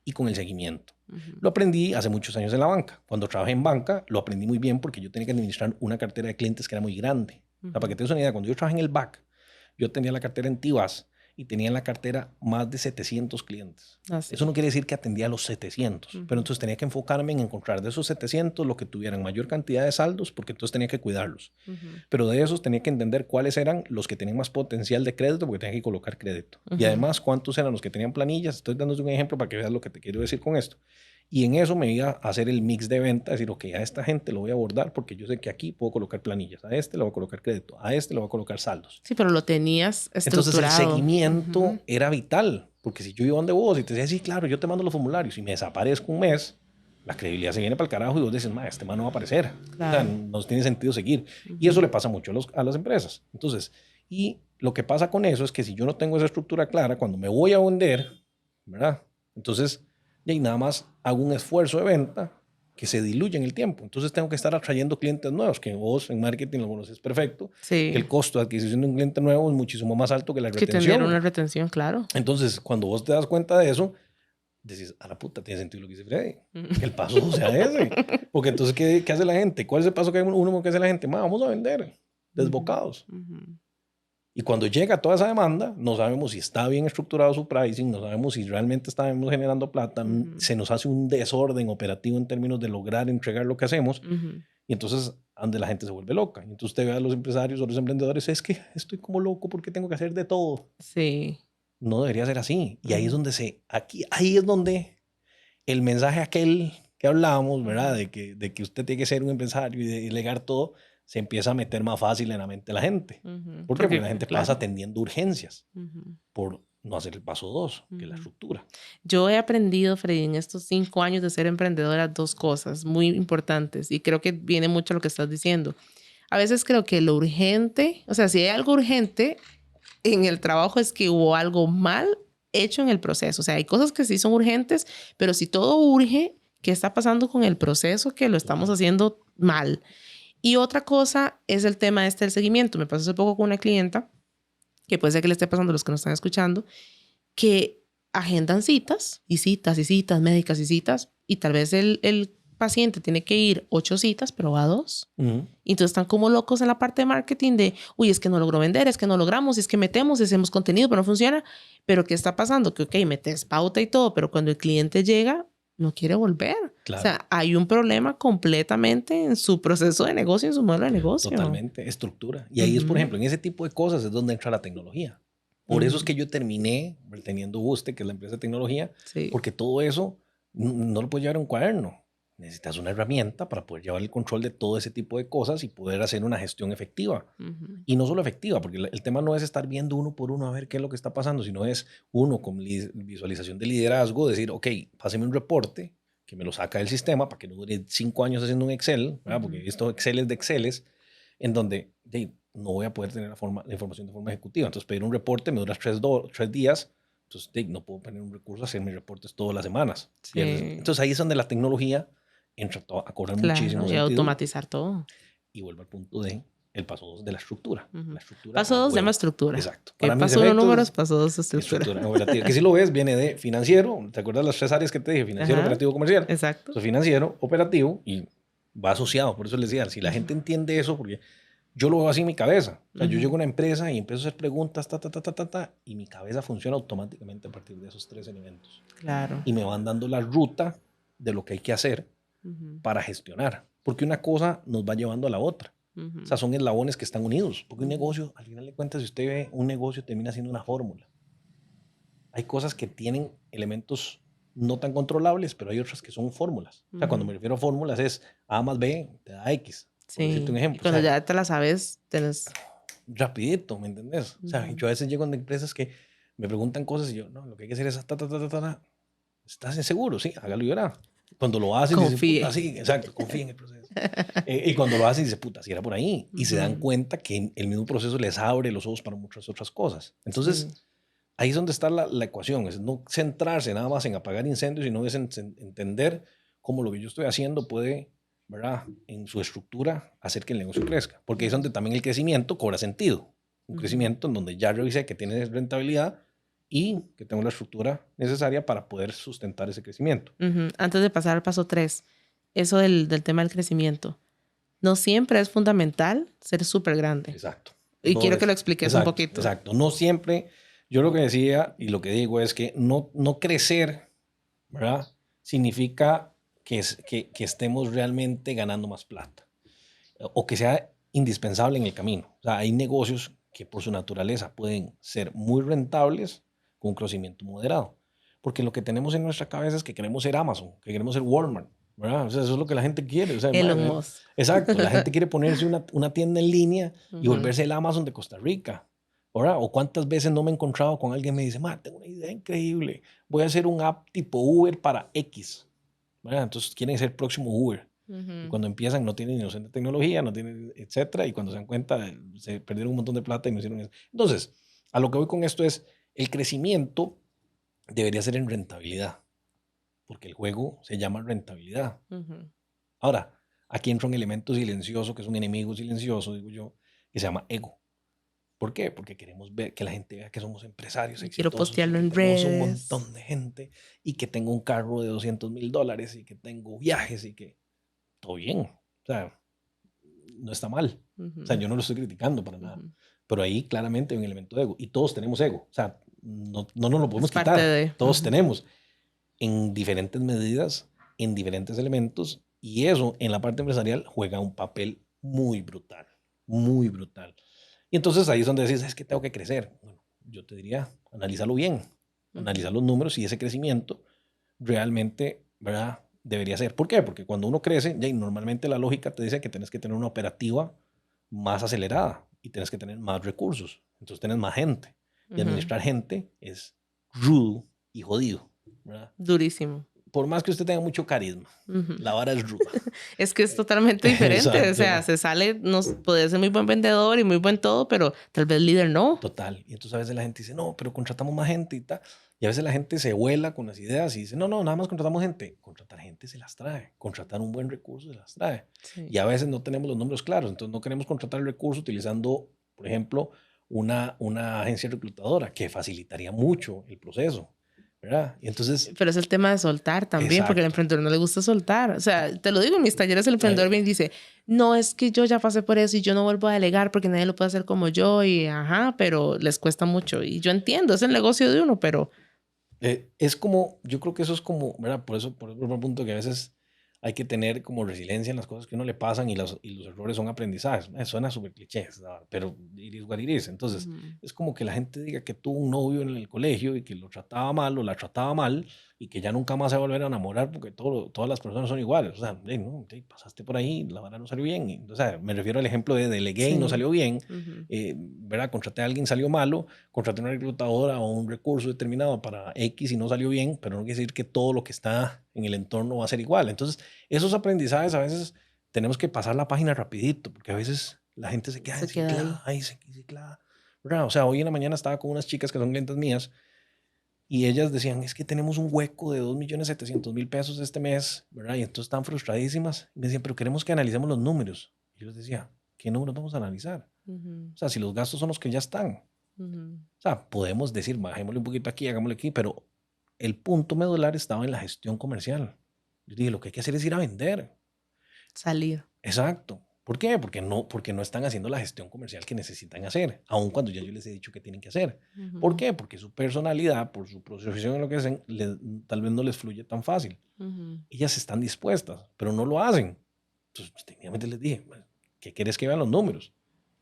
y con el seguimiento. Lo aprendí hace muchos años en la banca. Cuando trabajé en banca, lo aprendí muy bien porque yo tenía que administrar una cartera de clientes que era muy grande. O sea, para que te des una idea, cuando yo trabajé en el BAC, yo tenía la cartera en Tibas y tenía en la cartera más de 700 clientes. Eso no quiere decir que atendía a los 700, pero entonces tenía que enfocarme en encontrar de esos 700 los que tuvieran mayor cantidad de saldos, porque entonces tenía que cuidarlos. Pero de esos tenía que entender cuáles eran los que tenían más potencial de crédito, porque tenía que colocar crédito. Y además, cuántos eran los que tenían planillas. Estoy dándote un ejemplo para que veas lo que te quiero decir con esto. Y en eso me iba a hacer el mix de venta, decir, ok, a esta gente lo voy a abordar porque yo sé que aquí puedo colocar planillas, a este le voy a colocar crédito, a este le voy a colocar saldos. Sí, pero lo tenías estructurado. Entonces el seguimiento era vital, porque si yo iba donde vos y te decía, sí, claro, yo te mando los formularios y me desaparezco un mes, la credibilidad se viene para el carajo y vos dices, este man no va a aparecer. Claro. O sea, no tiene sentido seguir. Y eso le pasa mucho a las empresas. Entonces, y lo que pasa con eso es que si yo no tengo esa estructura clara, cuando me voy a vender, ¿verdad? Entonces, y nada más hago un esfuerzo de venta que se diluye en el tiempo. Entonces tengo que estar atrayendo clientes nuevos, que vos en marketing lo conoces perfecto, que el costo de adquisición de un cliente nuevo es muchísimo más alto que la retención. Que tener una retención, claro. Entonces, cuando vos te das cuenta de eso, decís, a la puta, tiene sentido lo que dice Freddy. Que el paso no sea ese. Porque entonces, ¿qué hace la gente? ¿Cuál es el paso que hace la gente? Vamos a vender, desbocados. Y cuando llega toda esa demanda, no sabemos si está bien estructurado su pricing, no sabemos si realmente estamos generando plata, se nos hace un desorden operativo en términos de lograr entregar lo que hacemos, y entonces donde la gente se vuelve loca. Y entonces usted ve a los empresarios o los emprendedores, es que estoy como loco porque tengo que hacer de todo. Sí. No debería ser así. Y ahí es donde ahí es donde el mensaje aquel que hablábamos, ¿verdad? De que usted tiene que ser un empresario y delegar todo, se empieza a meter más fácil en la mente de la gente. ¿Por qué? Porque la gente pasa atendiendo urgencias por no hacer el paso 2, que es la estructura. Yo he aprendido, Freddy, en estos 5 años de ser emprendedora, 2 cosas muy importantes y creo que viene mucho a lo que estás diciendo. A veces creo que lo urgente, o sea, si hay algo urgente en el trabajo es que hubo algo mal hecho en el proceso. O sea, hay cosas que sí son urgentes, pero si todo urge, ¿qué está pasando con el proceso que lo estamos haciendo mal? Y otra cosa es el tema del seguimiento. Me pasó hace poco con una clienta, que puede ser que le esté pasando a los que nos están escuchando, que agendan citas y citas y citas médicas y citas, y tal vez el paciente tiene que ir 8 citas, pero va a 2. Y entonces están como locos en la parte de marketing de, uy, es que no logro vender, es que no logramos, es que metemos, hacemos contenido, pero no funciona. Pero ¿qué está pasando? Que, ok, metes pauta y todo, pero cuando el cliente llega, no quiere volver. Claro. O sea, hay un problema completamente en su proceso de negocio, en su modelo de negocio. Totalmente, estructura. Y ahí es, por ejemplo, en ese tipo de cosas es donde entra la tecnología. Por eso es que yo terminé teniendo Buste, que es la empresa de tecnología, porque todo eso no lo puedes llevar a un cuaderno. Necesitas una herramienta para poder llevar el control de todo ese tipo de cosas y poder hacer una gestión efectiva. Y no solo efectiva, porque el tema no es estar viendo uno por uno a ver qué es lo que está pasando, sino es uno con visualización de liderazgo, decir, ok, páseme un reporte que me lo saca del sistema para que no dure 5 años haciendo un Excel, ¿verdad? Porque he visto Exceles de Exceles en donde no voy a poder tener la información de forma ejecutiva. Entonces pedir un reporte me dura 3 días, entonces no puedo poner un recurso a hacer mis reportes todas las semanas. Sí. Entonces ahí es donde la tecnología entra a cobrar muchísimo sentido. Y automatizar todo. Y vuelve al punto de el paso 2 de la estructura. La estructura paso 2 se llama estructura. Exacto. Para paso 1 números, paso 2 estructura. Operativa. Que si lo ves, viene de financiero. ¿Te acuerdas las 3 áreas que te dije? Financiero, operativo, comercial. Exacto. Entonces, financiero, operativo y va asociado. Por eso les decía, si la gente entiende eso, porque yo lo veo así en mi cabeza. O sea, yo Ujú. llego a una empresa y empiezo a hacer preguntas, y mi cabeza funciona automáticamente a partir de esos 3 elementos. Claro. Y me van dando la ruta de lo que hay que hacer Ujú. para gestionar. Porque una cosa nos va llevando a la otra. Ujú. O sea, son eslabones que están unidos. Porque un Ujú. negocio, al final de cuentas, si usted ve un negocio, termina siendo una fórmula. Hay cosas que tienen elementos no tan controlables, pero hay otras que son fórmulas. O sea, cuando me Ujú. refiero a fórmulas es A más B te da X, por decirte un Sí. Y ejemplo. O cuando sea, ya te la sabes, tenés... rapidito, ¿me entendés? O sea, Ujú. yo a veces llego a empresas que me preguntan cosas y yo, no, lo que hay que hacer es ta. ¿Estás inseguro? Sí, hágalo y verá. Cuando lo haces, dice, puta, Confíe. sí, exacto, confía en el proceso. Y cuando lo haces, dice, puta, si era por ahí. Y se dan Ujú. cuenta que el mismo proceso les abre los ojos para muchas otras cosas. Entonces, Sí. ahí es donde está la ecuación, es no centrarse nada más en apagar incendios, sino es entender cómo lo que yo estoy haciendo puede, ¿verdad?, en su estructura hacer que el negocio crezca. Porque ahí es donde también el crecimiento cobra sentido. Un Ujú. crecimiento en donde ya revisé que tiene rentabilidad y que tengo la estructura necesaria para poder sustentar ese crecimiento. Ujú. Antes de pasar al paso 3, eso del tema del crecimiento. No siempre es fundamental ser súper grande. Exacto. Y No quiero que lo es, expliques un exacto, poquito. exacto. No siempre, yo lo que decía y lo que digo es que no crecer, ¿verdad?, significa que estemos realmente ganando más plata o que sea indispensable en el camino. O sea, hay negocios que por su naturaleza pueden ser muy rentables con un crecimiento moderado. Porque lo que tenemos en nuestra cabeza es que queremos ser Amazon, que queremos ser Walmart, ¿verdad? O sea, eso es lo que la gente quiere. O sea, Elon Musk. exacto, la gente quiere ponerse una tienda en línea y Ujú. volverse el Amazon de Costa Rica, ¿verdad? O cuántas veces no me he encontrado con alguien que me dice, tengo una idea increíble, voy a hacer un app tipo Uber para X, ¿verdad? Entonces quieren ser próximo Uber. Y Ujú. cuando empiezan no tienen ni noción de tecnología, no tienen, etcétera, y cuando se dan cuenta se perdieron un montón de plata y no hicieron eso. Entonces, a lo que voy con esto es, el crecimiento debería ser en rentabilidad, porque el juego se llama rentabilidad. Ujú. Ahora, aquí entra un elemento silencioso, que es un enemigo silencioso, digo yo, que se llama ego. ¿Por qué? Porque queremos ver que la gente vea que somos empresarios Y quiero exitosos y postearlo que en tenemos un redes. montón de gente y que tengo un carro de $200,000 y que tengo viajes y que todo bien. O sea, no está mal. O sea, Ujú. yo no lo estoy criticando para nada. Ujú. Pero ahí claramente hay un elemento de ego. Y todos tenemos ego. O sea, no nos lo Es podemos parte quitar. de... Todos Ujú. tenemos en diferentes medidas, en diferentes elementos. Y eso en la parte empresarial juega un papel muy brutal. Muy brutal. Y entonces ahí es donde decís, es que tengo que crecer. Bueno, yo te diría, analízalo bien. Ujú. Analiza los números y ese crecimiento realmente, ¿verdad?, debería ser. ¿Por qué? Porque cuando uno crece, ya normalmente la lógica te dice que tienes que tener una operativa más acelerada y tienes que tener más recursos. Entonces tienes más gente. Y Ujú. administrar gente es rudo y jodido, ¿verdad? Durísimo. Por más que usted tenga mucho carisma, Ujú. la vara es ruda. Es que es totalmente diferente. O sea, Exacto. se sale, nos puede ser muy buen vendedor y muy buen todo, pero tal vez líder no. Total. Y entonces a veces la gente dice, no, pero contratamos más gente y tal. Y a veces la gente se vuela con las ideas y dice, no, nada más contratamos gente. Contratar gente se las trae. Contratar un buen recurso se las trae. Sí. Y a veces no tenemos los números claros. Entonces no queremos contratar el recurso utilizando, por ejemplo, una agencia reclutadora que facilitaría mucho el proceso, ¿verdad? Y entonces, Pero es el tema de soltar también, porque al exacto. emprendedor no le gusta soltar. O sea, te lo digo, en mis talleres el emprendedor bien dice, no, es que yo ya pasé por eso y yo no vuelvo a delegar porque nadie lo puede hacer como yo y ajá, pero les cuesta mucho. Y yo entiendo, es el negocio de uno, pero... Es como, yo creo que eso es como, ¿verdad? Por eso el punto que a veces hay que tener como resiliencia en las cosas que a uno le pasan y los errores son aprendizajes. Suena súper cliché, ¿no? Pero it is what it is. Entonces, Ujú. es como que la gente diga que tuvo un novio en el colegio y que lo trataba mal o la trataba mal y que ya nunca más se va a volver a enamorar porque todas las personas son iguales. O sea, no, pasaste por ahí, la vara no salió bien. O sea, me refiero al ejemplo de delegué y no Sí. salió bien, Ujú. ¿verdad? Contraté a alguien, salió malo, contraté una reclutadora o un recurso determinado para X y no salió bien, pero no quiere decir que todo lo que está en el entorno va a ser igual. Entonces, esos aprendizajes a veces tenemos que pasar la página rapidito, porque a veces la gente se queda en Se queda ahí. ciclada, ahí ciclada, ¿verdad? O sea, hoy en la mañana estaba con unas chicas que son clientes mías y ellas decían, es que tenemos un hueco de 2,700,000 pesos este mes, ¿verdad? Y entonces están frustradísimas. Y me decían, pero queremos que analicemos los números. Y yo les decía, ¿qué números vamos a analizar? Ujú. O sea, si los gastos son los que ya están. Ujú. O sea, podemos decir, bajémosle un poquito aquí, hagámosle aquí, pero el punto medular estaba en la gestión comercial. Yo dije, lo que hay que hacer es ir a vender. Salir. Exacto. ¿Por qué? Porque no están haciendo la gestión comercial que necesitan hacer, aun cuando ya yo les he dicho que tienen que hacer. ¿Por qué? Porque su personalidad, por su profesión en lo que hacen, tal vez no les fluye tan fácil. Ellas están dispuestas, pero no lo hacen. Entonces, técnicamente les dije, ¿qué quieres que vean los números?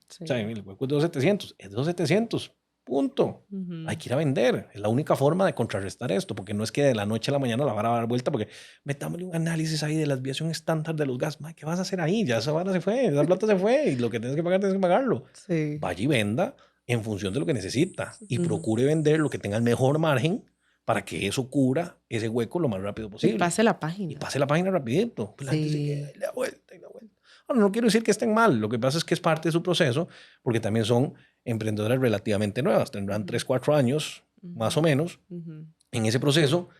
Sí. O sea, el hueco es de 2,700, es de 2,700, punto. Hay que ir a vender. Es la única forma de contrarrestar esto, porque no es que de la noche a la mañana la vara va a dar vuelta, porque metámosle un análisis ahí de la desviación estándar de los gas. ¿Qué vas a hacer ahí? Ya esa vara se fue, esa plata se fue, y lo que tienes que pagarlo. Sí. Vaya y venda en función de lo que necesita, y procure vender lo que tenga el mejor margen para que eso cubra ese hueco lo más rápido posible. Y pase la página. Y pase la página rapidito. Pues la gente se queda y da vuelta y da vuelta. Ahora, no quiero decir que estén mal, lo que pasa es que es parte de su proceso, porque también son emprendedoras relativamente nuevas, tendrán 3, 4 años, más o menos, en ese proceso,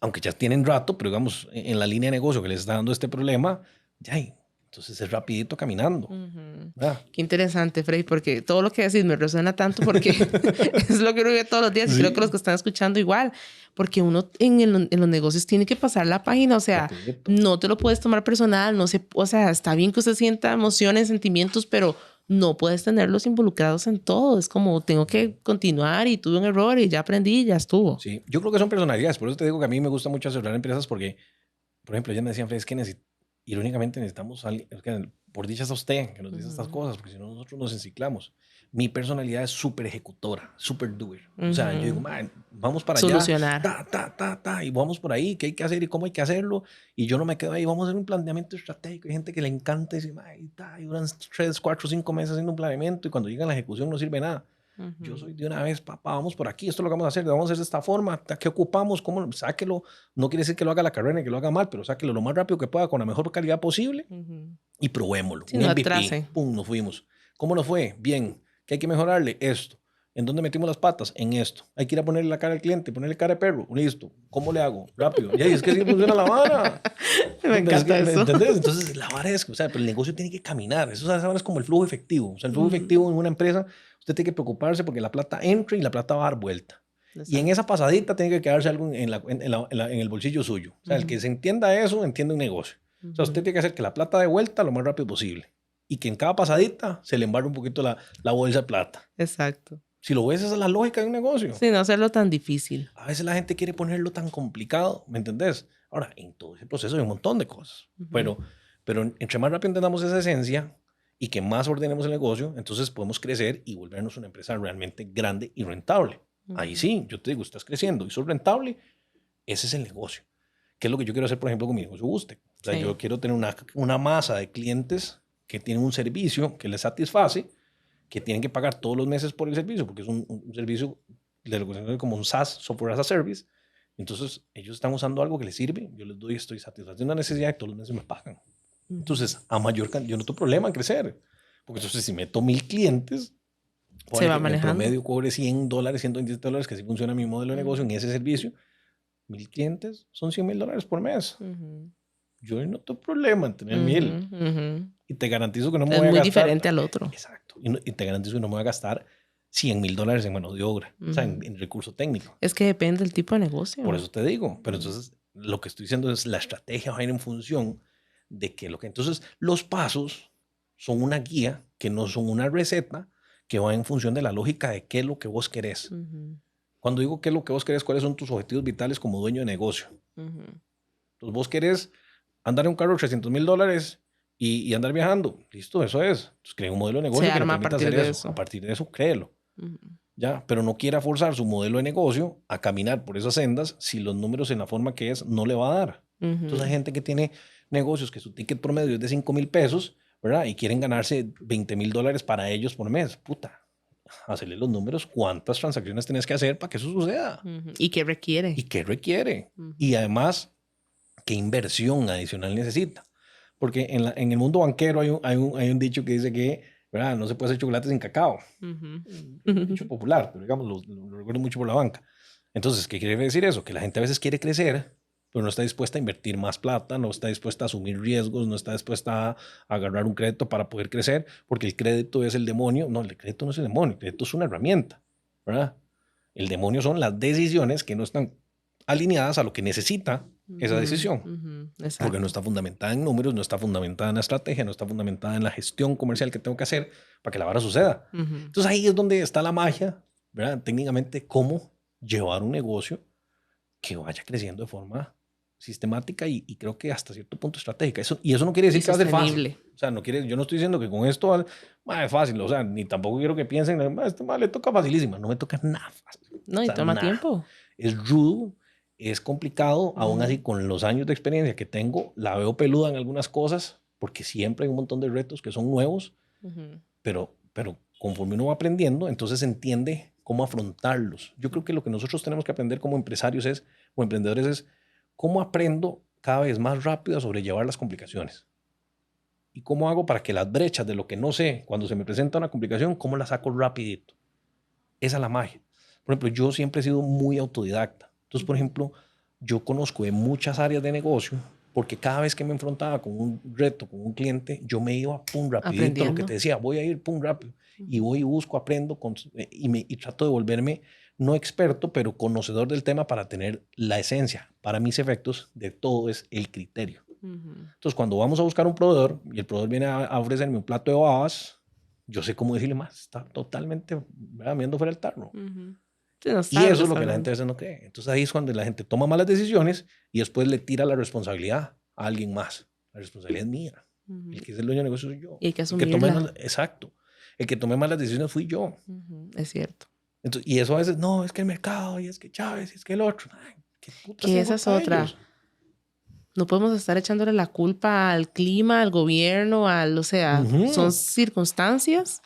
aunque ya tienen rato, pero digamos, en la línea de negocio que les está dando este problema, ya, entonces es rapidito caminando. Qué interesante, Frey, porque todo lo que decís me resuena tanto porque es lo que uno ve todos los días y creo que los que están escuchando igual, porque uno en los negocios tiene que pasar la página, o sea, no te lo puedes tomar personal, o sea, está bien que usted sienta emociones, sentimientos, pero no puedes tenerlos involucrados en todo. Es como, tengo que continuar y tuve un error y ya aprendí y ya estuvo. Sí, yo creo que son personalidades, por eso te digo que a mí me gusta mucho asesorar empresas porque, por ejemplo, ella me decía, Frey, es que irónicamente necesitamos a alguien, es que por dicha a usted que nos dice estas cosas, porque si no nosotros nos enciclamos. Mi personalidad es súper ejecutora, súper doer. O sea, yo digo, man, vamos para solucionar. Allá, y vamos por ahí, qué hay que hacer y cómo hay que hacerlo. Y yo no me quedo ahí, vamos a hacer un planeamiento estratégico. Hay gente que le encanta decir, y duran 3, 4, 5 meses haciendo un planeamiento y cuando llega la ejecución no sirve nada. Yo soy de una vez, papá, vamos por aquí, esto es lo que vamos a hacer, lo vamos a hacer de esta forma, ¿qué ocupamos? ¿Cómo? Sáquelo. No quiere decir que lo haga la carrera ni que lo haga mal, pero sáquelo lo más rápido que pueda, con la mejor calidad posible y probémoslo. Sí, un no MVP, atrase. pum, nos fuimos. ¿Cómo nos fue? Bien. ¿Qué hay que mejorarle? Esto. ¿En dónde metimos las patas? En esto. Hay que ir a ponerle la cara al cliente, ponerle cara de perro. Listo. ¿Cómo le hago? Rápido. Y es que así funciona la vara. Me encanta eso. ¿Entendés? Entonces, la vara es, o sea, pero el negocio tiene que caminar. Eso es como el flujo efectivo. O sea, el flujo efectivo en una empresa, usted tiene que preocuparse porque la plata entre y la plata va a dar vuelta. Exacto. Y en esa pasadita tiene que quedarse algo en el bolsillo suyo. O sea, el que se entienda eso, entiende un negocio. O sea, usted tiene que hacer que la plata dé vuelta lo más rápido posible. Y que en cada pasadita se le embarre un poquito la bolsa de plata. Exacto. Si lo ves, esa es la lógica de un negocio. Sí, no hacerlo tan difícil. A veces la gente quiere ponerlo tan complicado, ¿me entendés? Ahora, en todo ese proceso hay un montón de cosas. Pero entre más rápido entendamos esa esencia y que más ordenemos el negocio, entonces podemos crecer y volvernos una empresa realmente grande y rentable. Ahí sí, yo te digo, estás creciendo y sos rentable, ese es el negocio. ¿Qué es lo que yo quiero hacer, por ejemplo, con mi negocio Guste? O sea, yo quiero tener una masa de clientes que tienen un servicio que les satisface, que tienen que pagar todos los meses por el servicio, porque es un servicio de lo que se conoce como un SaaS, Software as a Service. Entonces, ellos están usando algo que les sirve, yo les doy, estoy satisfaciendo una necesidad y todos los meses me pagan. Entonces, a mayor cantidad, yo no tengo problema en crecer, porque entonces si meto 1,000 clientes, se va manejando. En promedio cobre $100, $127, que así funciona mi modelo de negocio en ese servicio. 1,000 clientes son $100,000 por mes. Yo no tengo problema en tener 1,000. Y te garantizo que no me voy a gastar. Es muy diferente al otro. Exacto. Y te garantizo que no me voy a gastar $100,000 en mano de obra, o sea, en recurso técnico. Es que depende del tipo de negocio. Por eso te digo. Pero entonces, lo que estoy diciendo es la estrategia va a ir en función de que entonces, los pasos son una guía que no son una receta que va en función de la lógica de qué es lo que vos querés. Cuando digo qué es lo que vos querés, cuáles son tus objetivos vitales como dueño de negocio. Entonces, vos querés andar en un carro de $300,000 y andar viajando. Listo, eso es. Entonces, crea un modelo de negocio que te permita hacer eso. A partir de eso, créelo. Ya, pero no quiera forzar su modelo de negocio a caminar por esas sendas si los números en la forma que es no le va a dar. Entonces, hay gente que tiene negocios que su ticket promedio es de $5,000, ¿verdad? Y quieren ganarse $20,000 para ellos por mes. Puta, hacerle los números, cuántas transacciones tenés que hacer para que eso suceda. ¿Y qué requiere? Y además, ¿qué inversión adicional necesita? Porque en el mundo banquero hay un dicho que dice que, ¿verdad?, no se puede hacer chocolate sin cacao. Un dicho popular, pero digamos, lo recuerdo mucho por la banca. Entonces, ¿qué quiere decir eso? Que la gente a veces quiere crecer, pero no está dispuesta a invertir más plata, no está dispuesta a asumir riesgos, no está dispuesta a agarrar un crédito para poder crecer, porque el crédito es el demonio. No, el crédito no es el demonio, el crédito es una herramienta, ¿verdad? El demonio son las decisiones que no están alineadas a lo que necesita esa decisión. Porque no está fundamentada en números, no está fundamentada en la estrategia, no está fundamentada en la gestión comercial que tengo que hacer para que la vara suceda. Entonces ahí es donde está la magia, ¿verdad? Técnicamente, cómo llevar un negocio que vaya creciendo de forma sistemática y creo que hasta cierto punto estratégica. Y eso no quiere decir que va a ser fácil. O sea, yo no estoy diciendo que con esto es fácil, o sea, ni tampoco quiero que piensen, este mal le toca facilísima. No me toca nada fácil. No, y toma tiempo. Es rudo, es complicado, aún así con los años de experiencia que tengo, la veo peluda en algunas cosas, porque siempre hay un montón de retos que son nuevos, pero conforme uno va aprendiendo, entonces entiende cómo afrontarlos. Yo creo que lo que nosotros tenemos que aprender como empresarios o emprendedores es cómo aprendo cada vez más rápido a sobrellevar las complicaciones. ¿Y cómo hago para que las brechas de lo que no sé, cuando se me presenta una complicación, cómo las saco rapidito? Esa es la magia. Por ejemplo, yo siempre he sido muy autodidacta. Entonces, por ejemplo, yo conozco de muchas áreas de negocio porque cada vez que me enfrentaba con un reto, con un cliente, yo me iba rapidito, lo que te decía, voy a ir rápido. Y voy y busco, aprendo y trato de volverme no experto, pero conocedor del tema para tener la esencia. Para mis efectos, de todo es el criterio. Entonces, cuando vamos a buscar un proveedor y el proveedor viene a ofrecerme un plato de babas, yo sé cómo decirle más. Está totalmente viendo fuera el tarro. Y eso es lo que la gente a veces no cree. Entonces ahí es cuando la gente toma malas decisiones y después le tira la responsabilidad a alguien más. La responsabilidad es mía. El que es el dueño del negocio soy yo. Y hay que asumirla. Exacto. El que tomé malas decisiones fui yo. Es cierto. Entonces, y eso a veces, no, es que el mercado, y es que Chávez, y es que el otro. Ay, ¿qué putas que esa es otra. Ellos? No podemos estar echándole la culpa al clima, al gobierno, o sea, son circunstancias,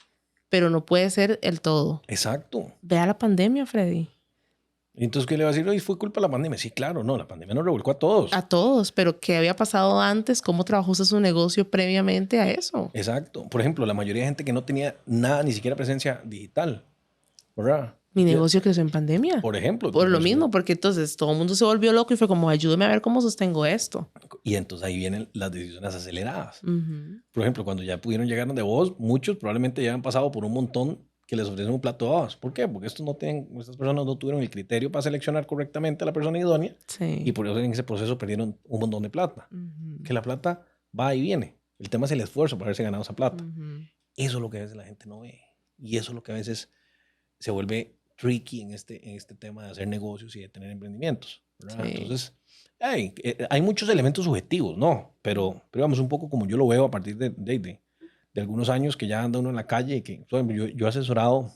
pero no puede ser el todo. Exacto. Vea la pandemia, Freddy. Entonces, ¿qué le va a decir? Hoy fue culpa de la pandemia. Sí, claro, no, la pandemia nos revolcó a todos. A todos, pero ¿qué había pasado antes? ¿Cómo trabajó usted su negocio previamente a eso? Exacto. Por ejemplo, la mayoría de gente que no tenía nada, ni siquiera presencia digital, ¿verdad? Mi negocio creció en pandemia. Por ejemplo. Por lo mismo, porque entonces todo el mundo se volvió loco y fue como, ayúdeme a ver cómo sostengo esto. Y entonces ahí vienen las decisiones aceleradas. Por ejemplo, cuando ya pudieron llegar donde vos, muchos probablemente ya han pasado por un montón que les ofrecen un plato de babas. ¿Por qué? Porque estas personas no tuvieron el criterio para seleccionar correctamente a la persona idónea. Sí. Y por eso en ese proceso perdieron un montón de plata. Que la plata va y viene. El tema es el esfuerzo para haberse ganado esa plata. Eso es lo que a veces la gente no ve. Y eso es lo que a veces se vuelve tricky en este tema de hacer negocios y de tener emprendimientos. Sí. Entonces, hay muchos elementos subjetivos, ¿no? Pero vamos, un poco como yo lo veo a partir de algunos años que ya anda uno en la calle y que yo he asesorado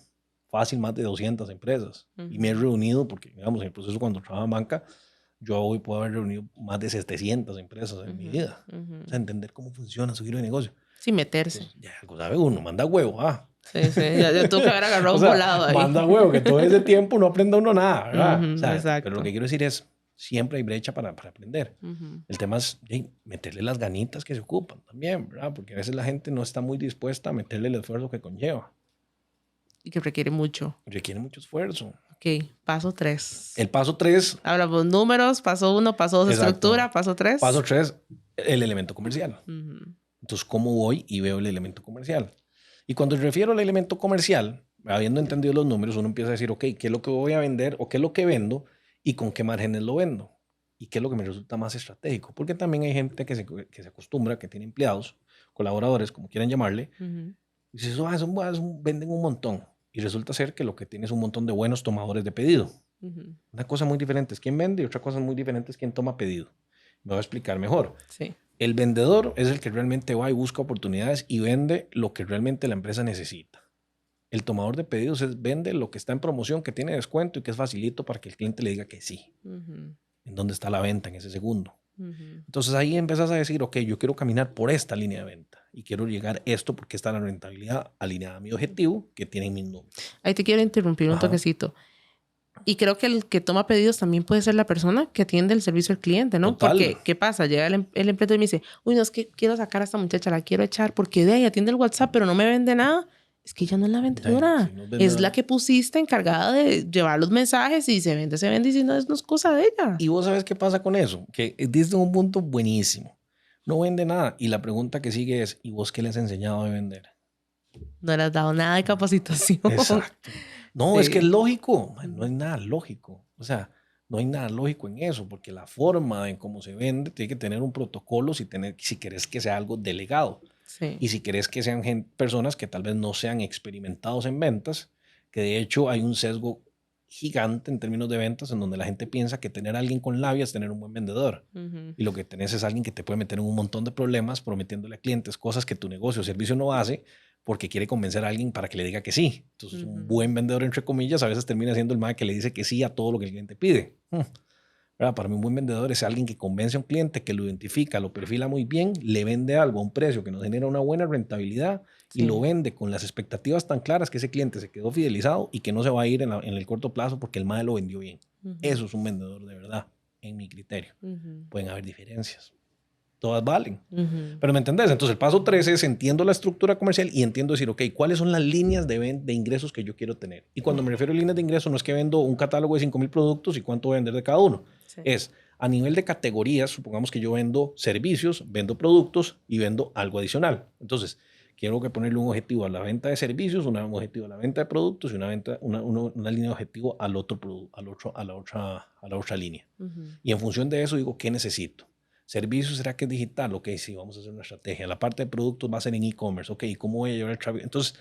fácil más de 200 empresas y me he reunido, porque digamos, en el proceso cuando trabajaba en banca, yo hoy puedo haber reunido más de 700 empresas en mi vida. O sea, entender cómo funciona su giro de negocio. Sí, meterse. Entonces, ya algo sabe uno, manda huevo, Sí, ya tuvo que haber agarrado un volado ahí. Manda huevo, que todo ese tiempo no aprenda uno nada, ¿verdad? O sea, exacto. Pero lo que quiero decir es, siempre hay brecha para aprender. El tema es meterle las ganitas que se ocupan también, ¿verdad? Porque a veces la gente no está muy dispuesta a meterle el esfuerzo que conlleva. Y que requiere mucho. Requiere mucho esfuerzo. Ok, paso 3. El paso 3. Hablamos números, paso 1, paso 2, estructura, paso 3. Paso 3, el elemento comercial. Entonces, ¿cómo voy y veo el elemento comercial? Y cuando me refiero al elemento comercial, habiendo entendido los números, uno empieza a decir, ok, ¿qué es lo que voy a vender o qué es lo que vendo y con qué márgenes lo vendo? ¿Y qué es lo que me resulta más estratégico? Porque también hay gente que se acostumbra, que tiene empleados, colaboradores, como quieran llamarle, y dices, venden un montón. Y resulta ser que lo que tiene es un montón de buenos tomadores de pedido. Una cosa muy diferente es quién vende y otra cosa muy diferente es quién toma pedido. Me voy a explicar mejor. Sí. El vendedor es el que realmente va y busca oportunidades y vende lo que realmente la empresa necesita. El tomador de pedidos vende lo que está en promoción, que tiene descuento y que es facilito para que el cliente le diga que sí. ¿En dónde está la venta en ese segundo? Entonces ahí empiezas a decir, ok, yo quiero caminar por esta línea de venta y quiero llegar a esto porque está la rentabilidad alineada a mi objetivo que tienen mis números. Ahí te quiero interrumpir un toquecito. Y creo que el que toma pedidos también puede ser la persona que atiende el servicio al cliente, ¿no? Total. Porque, ¿qué pasa? Llega el emprendedor y me dice, uy, no, es que quiero sacar a esta muchacha, la quiero echar porque de ahí atiende el WhatsApp, pero no me vende nada. Es que ella no es la vendedora. Sí, no es vendedora. Es la que pusiste encargada de llevar los mensajes y se vende y si no es cosa de ella. Y vos sabes qué pasa con eso, que diste un punto buenísimo. No vende nada. Y la pregunta que sigue es, ¿y vos qué le has enseñado a vender? No le has dado nada de capacitación. Exacto. No, es que es lógico. No es nada lógico. O sea, No hay nada lógico en eso, porque la forma en cómo se vende tiene que tener un protocolo si querés que sea algo delegado. Sí. Y si querés que sean personas que tal vez no sean experimentados en ventas, que de hecho hay un sesgo gigante en términos de ventas en donde la gente piensa que tener a alguien con labia es tener un buen vendedor. Y lo que tenés es alguien que te puede meter en un montón de problemas prometiéndole a clientes cosas que tu negocio o servicio no hace porque quiere convencer a alguien para que le diga que sí. Entonces, un buen vendedor, entre comillas, a veces termina siendo el mae que le dice que sí a todo lo que el cliente pide. ¿Verdad? Para mí un buen vendedor es alguien que convence a un cliente, que lo identifica, lo perfila muy bien, le vende algo a un precio que nos genera una buena rentabilidad y lo vende con las expectativas tan claras que ese cliente se quedó fidelizado y que no se va a ir en el corto plazo porque el mae lo vendió bien. Eso es un vendedor de verdad, en mi criterio. Pueden haber diferencias. Todas valen. Pero ¿me entendés? Entonces el paso 3 es entiendo la estructura comercial y entiendo decir, ok, ¿cuáles son las líneas de ingresos que yo quiero tener? Y cuando me refiero a líneas de ingresos no es que vendo un catálogo de 5,000 productos y cuánto voy a vender de cada uno. Sí. Es a nivel de categorías, supongamos que yo vendo servicios, vendo productos y vendo algo adicional. Entonces, quiero que ponerle un objetivo a la venta de servicios, un objetivo a la venta de productos y una línea de objetivo a la otra línea. Y en función de eso digo, ¿qué necesito? ¿Servicios será que es digital? Ok, sí, vamos a hacer una estrategia. La parte de productos va a ser en e-commerce. Ok, ¿cómo voy a llevar el tráfico? Entonces,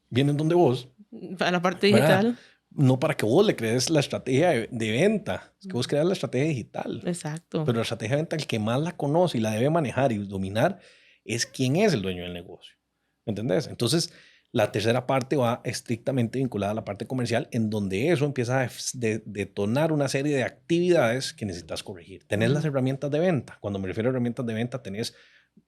vienen donde vos. Para la parte digital. ¿Verdad? No para que vos le crees la estrategia de venta, es que vos creas la estrategia digital. Exacto. Pero la estrategia de venta, el que más la conoce y la debe manejar y dominar es quién es el dueño del negocio. ¿Me entendés? Entonces, la tercera parte va estrictamente vinculada a la parte comercial, en donde eso empieza a detonar una serie de actividades que necesitas corregir. Tenés las herramientas de venta. Cuando me refiero a herramientas de venta, tenés,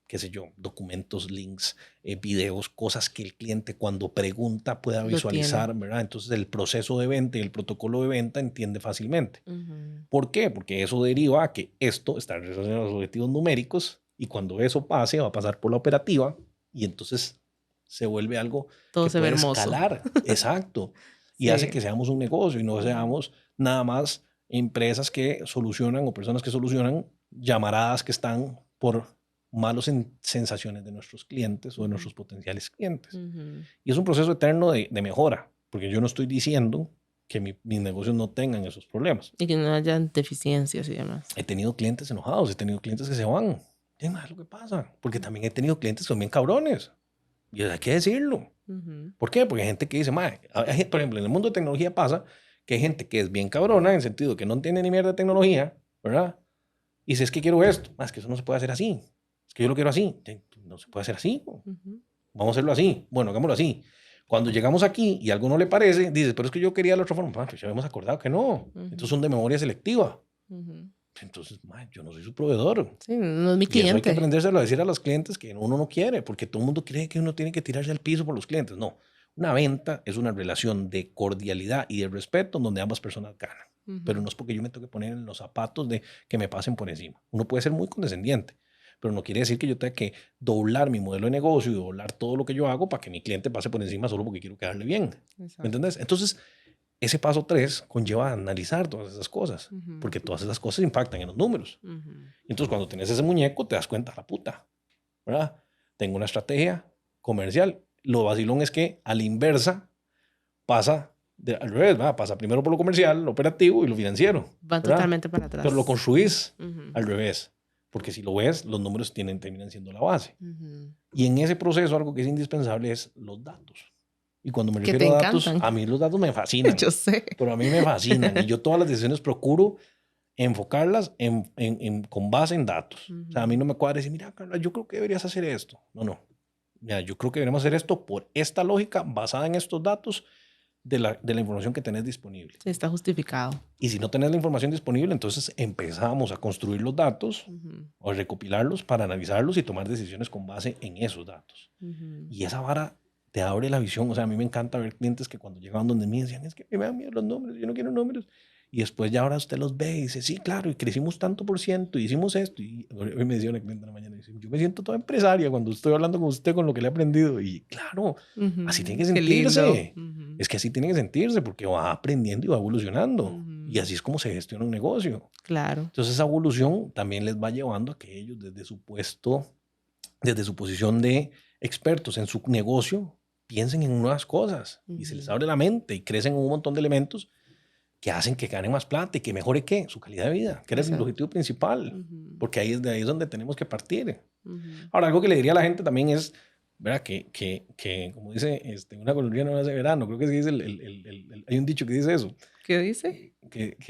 qué sé yo, documentos, links, videos, cosas que el cliente cuando pregunta pueda visualizar, ¿verdad? Entonces, el proceso de venta y el protocolo de venta entiende fácilmente. ¿Por qué? Porque eso deriva a que esto está relacionado a los objetivos numéricos y cuando eso pase, va a pasar por la operativa y entonces se vuelve algo todo que se puede ve hermoso. escalar. Exacto. Y hace que seamos un negocio y no seamos nada más empresas que solucionan o personas que solucionan llamaradas que están por malas sensaciones de nuestros clientes o de nuestros potenciales clientes. Y es un proceso eterno de mejora, porque yo no estoy diciendo que mis negocios no tengan esos problemas. Y que no hayan deficiencias y demás. He tenido clientes enojados, he tenido clientes que se van. Es más lo que pasa, porque también he tenido clientes que son bien cabrones. Y hay que decirlo. ¿Por qué? Porque hay gente que dice, mae, por ejemplo, en el mundo de tecnología pasa que hay gente que es bien cabrona en el sentido de que no entiende ni mierda de tecnología, ¿verdad? Y dice, es que quiero esto. Es que eso no se puede hacer así. Es que yo lo quiero así. No se puede hacer así. Vamos a hacerlo así. Bueno, hagámoslo así. Cuando llegamos aquí y algo no le parece, dice, pero es que yo quería de la otra forma. Pues ya habíamos acordado que no. Entonces son de memoria selectiva. Entonces, yo no soy su proveedor. Sí, no es mi cliente. Y eso hay que aprendérselo a decir a los clientes que uno no quiere, porque todo el mundo cree que uno tiene que tirarse al piso por los clientes. No, una venta es una relación de cordialidad y de respeto donde ambas personas ganan. Pero no es porque yo me tengo que poner en los zapatos de que me pasen por encima. Uno puede ser muy condescendiente, pero no quiere decir que yo tenga que doblar mi modelo de negocio y doblar todo lo que yo hago para que mi cliente pase por encima solo porque quiero quedarle bien. Exacto. ¿Me entendés? Entonces, ese paso 3 conlleva a analizar todas esas cosas, porque todas esas cosas impactan en los números. Entonces, cuando tenés ese muñeco, te das cuenta, la puta, ¿verdad? Tengo una estrategia comercial. Lo vacilón es que a la inversa pasa al revés, ¿verdad? Pasa primero por lo comercial, lo operativo y lo financiero. Van totalmente para atrás. Pero lo construís al revés, porque si lo ves, los números terminan siendo la base. Y en ese proceso, algo que es indispensable es los datos. Y cuando me refiero a datos, a mí los datos me fascinan. Yo sé. Pero a mí me fascinan. Y yo todas las decisiones procuro enfocarlas con base en datos. O sea, a mí no me cuadra decir, mira, Carla, yo creo que deberías hacer esto. No. Mira, yo creo que deberíamos hacer esto por esta lógica basada en estos datos de la información que tenés disponible. Sí, está justificado. Y si no tenés la información disponible, entonces empezamos a construir los datos o a recopilarlos para analizarlos y tomar decisiones con base en esos datos. Y esa vara te abre la visión. O sea, a mí me encanta ver clientes que cuando llegaban donde mí decían, es que me dan miedo los números, yo no quiero números. Y después ya ahora usted los ve y dice, sí, claro, y crecimos tanto por ciento, y hicimos esto. Y hoy me decía una cliente en la mañana, dice, yo me siento toda empresaria cuando estoy hablando con usted con lo que le he aprendido. Y claro, así tiene que sentirse. Es que así tiene que sentirse porque va aprendiendo y va evolucionando. Y así es como se gestiona un negocio. Claro. Entonces esa evolución también les va llevando a que ellos desde su posición de expertos en su negocio, piensen en nuevas cosas y se les abre la mente y crecen un montón de elementos que hacen que ganen más plata y que mejore ¿qué? Su calidad de vida, que es el objetivo principal, porque ahí es donde tenemos que partir. Ahora, algo que le diría a la gente también es, ¿verdad? Que como dice, una golondrina no hace verano, creo que sí dice hay un dicho que dice eso. ¿Qué dice?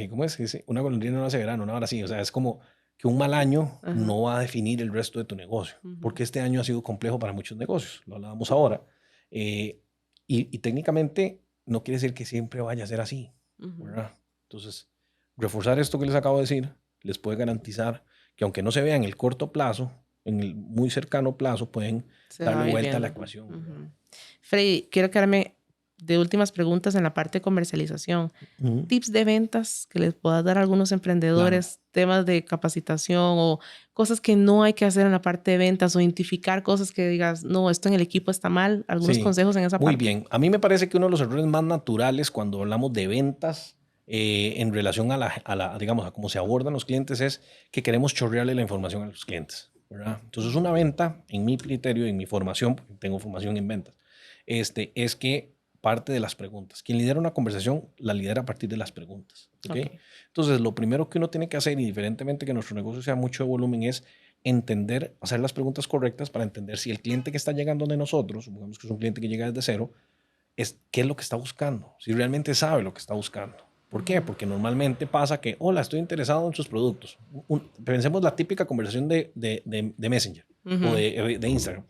¿Cómo es? Dice, una golondrina no hace verano, una hora sí, o sea, es como que un mal año no va a definir el resto de tu negocio, porque este año ha sido complejo para muchos negocios, lo hablábamos ahora, y técnicamente no quiere decir que siempre vaya a ser así, ¿verdad? Entonces, reforzar esto que les acabo de decir les puede garantizar que aunque no se vea en el corto plazo, en el muy cercano plazo pueden darle vuelta a la ecuación. Freddy, quiero quedarme de últimas preguntas en la parte de comercialización. Tips de ventas que les puedas dar a algunos emprendedores, temas de capacitación o cosas que no hay que hacer en la parte de ventas o identificar cosas que digas, no, esto en el equipo está mal. Algunos consejos en esa parte. Muy bien. A mí me parece que uno de los errores más naturales cuando hablamos de ventas en relación digamos, a cómo se abordan los clientes es que queremos chorrearle la información a los clientes, ¿verdad? Entonces, una venta, en mi criterio, en mi formación, porque tengo formación en ventas, es que parte de las preguntas. Quien lidera una conversación la lidera a partir de las preguntas. ¿Okay? Entonces, lo primero que uno tiene que hacer, indiferentemente que nuestro negocio sea mucho de volumen, es entender, hacer las preguntas correctas para entender si el cliente que está llegando de nosotros, supongamos que es un cliente que llega desde cero, qué es lo que está buscando, si realmente sabe lo que está buscando. ¿Por qué? Porque normalmente pasa que, hola, estoy interesado en sus productos. Pensemos la típica conversación de Messenger o de Instagram.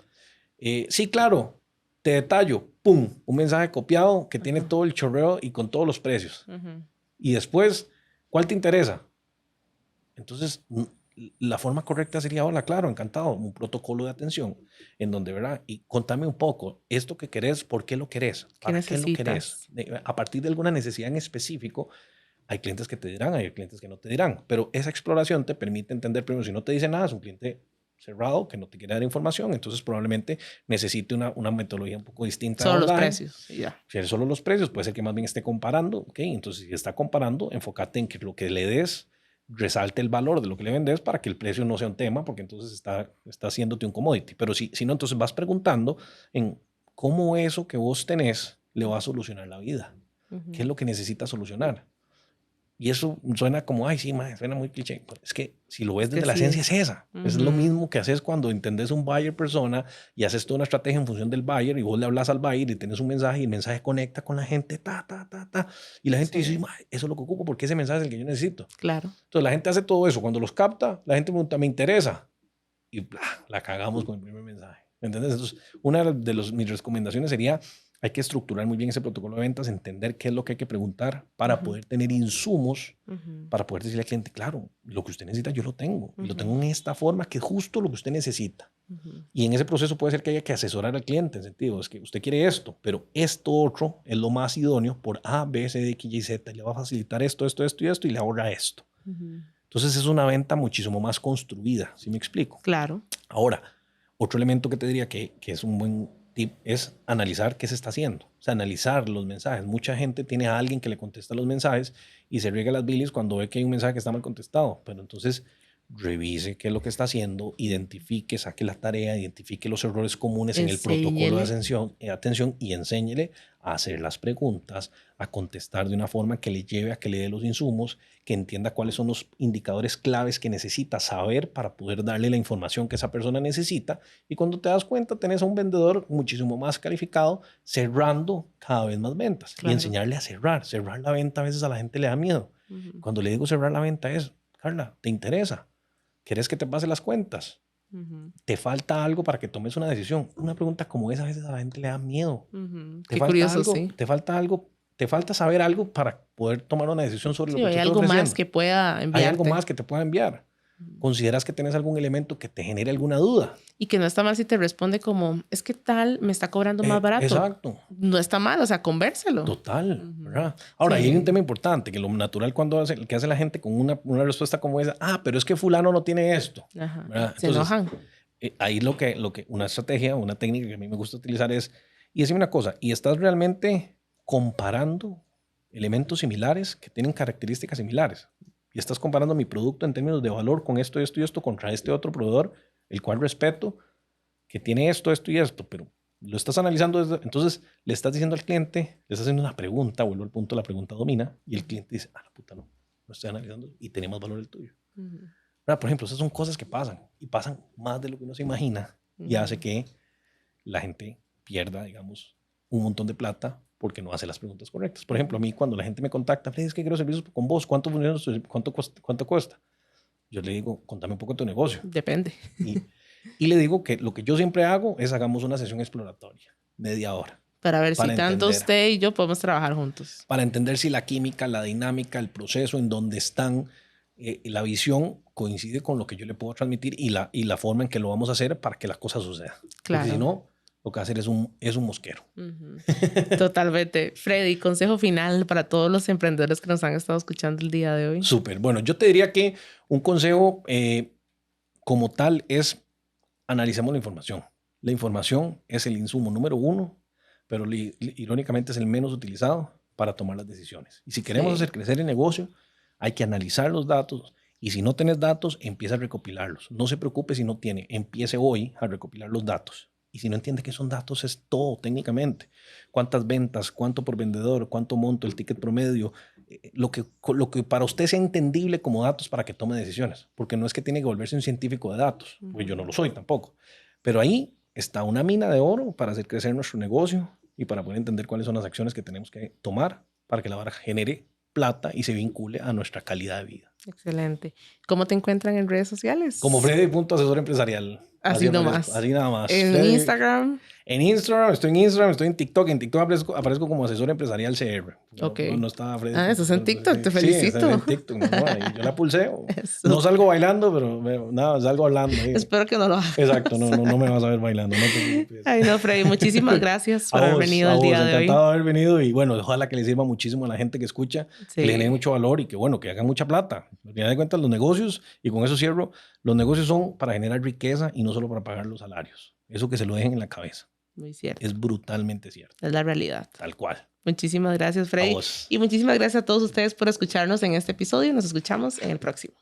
Sí, claro. Te detallo, ¡pum! Un mensaje copiado que tiene todo el chorreo y con todos los precios. Y después, ¿cuál te interesa? Entonces, la forma correcta sería, hola, claro, encantado, un protocolo de atención en donde, ¿verdad? Y contame un poco, esto que querés, ¿por qué lo querés? ¿Para qué lo querés? A partir de alguna necesidad en específico, hay clientes que te dirán, hay clientes que no te dirán, pero esa exploración te permite entender primero, si no te dice nada, es un cliente cerrado, que no te quiere dar información, entonces probablemente necesite una metodología un poco distinta. Solo los precios. Si es solo los precios, puede ser que más bien esté comparando, ¿ok? Entonces, si está comparando, enfócate en que lo que le des resalte el valor de lo que le vendes para que el precio no sea un tema, porque entonces está haciéndote un commodity. Pero si no, entonces vas preguntando en cómo eso que vos tenés le va a solucionar la vida. ¿Qué es lo que necesitas solucionar? Y eso suena como, ay, sí, suena muy cliché. Es que si lo ves desde la esencia es esa. Es lo mismo que haces cuando entendés un buyer persona y haces toda una estrategia en función del buyer y vos le hablas al buyer y tienes un mensaje y el mensaje conecta con la gente, y la gente dice, eso es lo que ocupo porque ese mensaje es el que yo necesito. Claro. Entonces la gente hace todo eso. Cuando los capta, la gente pregunta, me interesa. Y bla, la cagamos con el primer mensaje. ¿Entendés? Entonces, una de mis recomendaciones sería, hay que estructurar muy bien ese protocolo de ventas, entender qué es lo que hay que preguntar para poder tener insumos, para poder decirle al cliente, claro, lo que usted necesita yo lo tengo. Y lo tengo en esta forma que es justo lo que usted necesita. Y en ese proceso puede ser que haya que asesorar al cliente, en sentido, es que usted quiere esto, pero esto otro es lo más idóneo por A, B, C, D, X, Y, Z. Le va a facilitar esto y esto y le ahorra esto. Entonces es una venta muchísimo más construida, ¿sí me explico? Claro. Ahora, otro elemento que te diría que es un buen tip es analizar qué se está haciendo. O sea, analizar los mensajes. Mucha gente tiene a alguien que le contesta los mensajes y se riega las bilis cuando ve que hay un mensaje que está mal contestado. Pero entonces revise qué es lo que está haciendo, identifique, saque la tarea, identifique los errores comunes en el protocolo de atención y enséñele a hacer las preguntas, a contestar de una forma que le lleve a que le dé los insumos, que entienda cuáles son los indicadores claves que necesita saber para poder darle la información que esa persona necesita. Y cuando te das cuenta, tenés a un vendedor muchísimo más calificado cerrando cada vez más ventas. Claro. Y enseñarle a cerrar. Cerrar la venta a veces a la gente le da miedo. Cuando le digo cerrar la venta es, Carla, ¿te interesa? ¿Quieres que te pase las cuentas? ¿Te falta algo para que tomes una decisión? Una pregunta como esa a veces a la gente le da miedo. Qué curioso, algo? Sí. ¿Te falta algo? ¿Te falta saber algo para poder tomar una decisión sobre lo que te estoy ofreciendo? ¿Hay algo más que pueda enviarte? ¿Hay algo más que te pueda enviar? ¿Consideras que tienes algún elemento que te genere alguna duda? Y que no está mal si te responde como, es que tal me está cobrando más barato. Exacto. No está mal, o sea, convérselo. Total, ¿verdad? Ahora, hay un tema importante, que lo natural que hace la gente con una respuesta como esa, pero es que fulano no tiene esto. Entonces, se enojan. Ahí una estrategia, una técnica que a mí me gusta utilizar es, y decime una cosa, ¿y estás realmente comparando elementos similares que tienen características similares? Y estás comparando mi producto en términos de valor con esto contra este otro proveedor, el cual respeto, que tiene esto y esto, pero lo estás analizando, entonces le estás diciendo al cliente, le estás haciendo una pregunta, vuelvo al punto, la pregunta domina, y el cliente dice, la puta no estoy analizando y tiene más valor el tuyo. Por ejemplo, esas son cosas que pasan y pasan más de lo que uno se imagina y hace que la gente pierda, digamos, un montón de plata porque no hace las preguntas correctas. Por ejemplo, a mí cuando la gente me contacta, es que quiero servicios con vos, ¿cuánto cuesta? Yo le digo, contame un poco de tu negocio. Depende. Y le digo que lo que yo siempre hago es hagamos una sesión exploratoria, media hora. Para ver si tanto usted y yo podemos trabajar juntos. Para entender si la química, la dinámica, el proceso en donde están, la visión coincide con lo que yo le puedo transmitir y la forma en que lo vamos a hacer para que la cosa suceda. Claro. Porque si no, lo que va a hacer es un mosquero. Totalmente. Freddy, consejo final para todos los emprendedores que nos han estado escuchando el día de hoy. Súper. Bueno, yo te diría que un consejo como tal es analicemos la información. La información es el insumo número 1, pero irónicamente es el menos utilizado para tomar las decisiones. Y si queremos hacer crecer el negocio, hay que analizar los datos. Y si no tenés datos, empieza a recopilarlos. No se preocupe si no tiene. Empiece hoy a recopilar los datos. Y si no entiende qué son datos, es todo técnicamente. ¿Cuántas ventas? ¿Cuánto por vendedor? ¿Cuánto monto? ¿El ticket promedio? Lo que para usted sea entendible como datos para que tome decisiones. Porque no es que tiene que volverse un científico de datos. Pues yo no lo soy tampoco. Pero ahí está una mina de oro para hacer crecer nuestro negocio y para poder entender cuáles son las acciones que tenemos que tomar para que la vara genere plata y se vincule a nuestra calidad de vida. Excelente. ¿Cómo te encuentran en redes sociales? Como Freddy.asesor empresarial. Así nomás. Así nada más. ¿En Freddy, Instagram? En Instagram, estoy en TikTok. En TikTok aparezco como asesor empresarial CR. Ok. No estaba Freddy. Eso es en TikTok, te felicito. Sí, en TikTok. Yo la pulseo. No salgo bailando, pero nada, salgo hablando. Espero que no lo hagas. Exacto, no me vas a ver bailando. No te preocupes. Ay, no, Freddy, muchísimas gracias por haber venido el día de hoy. Encantado de haber venido y bueno, ojalá que le sirva muchísimo a la gente que escucha, que le genere mucho valor y que bueno, que hagan mucha plata. Al final de cuentas, los negocios, y con eso cierro, los negocios son para generar riqueza y no solo para pagar los salarios. Eso que se lo dejen en la cabeza. Muy cierto. Es brutalmente cierto. Es la realidad. Tal cual. Muchísimas gracias, Freddy. Y muchísimas gracias a todos ustedes por escucharnos en este episodio. Nos escuchamos en el próximo.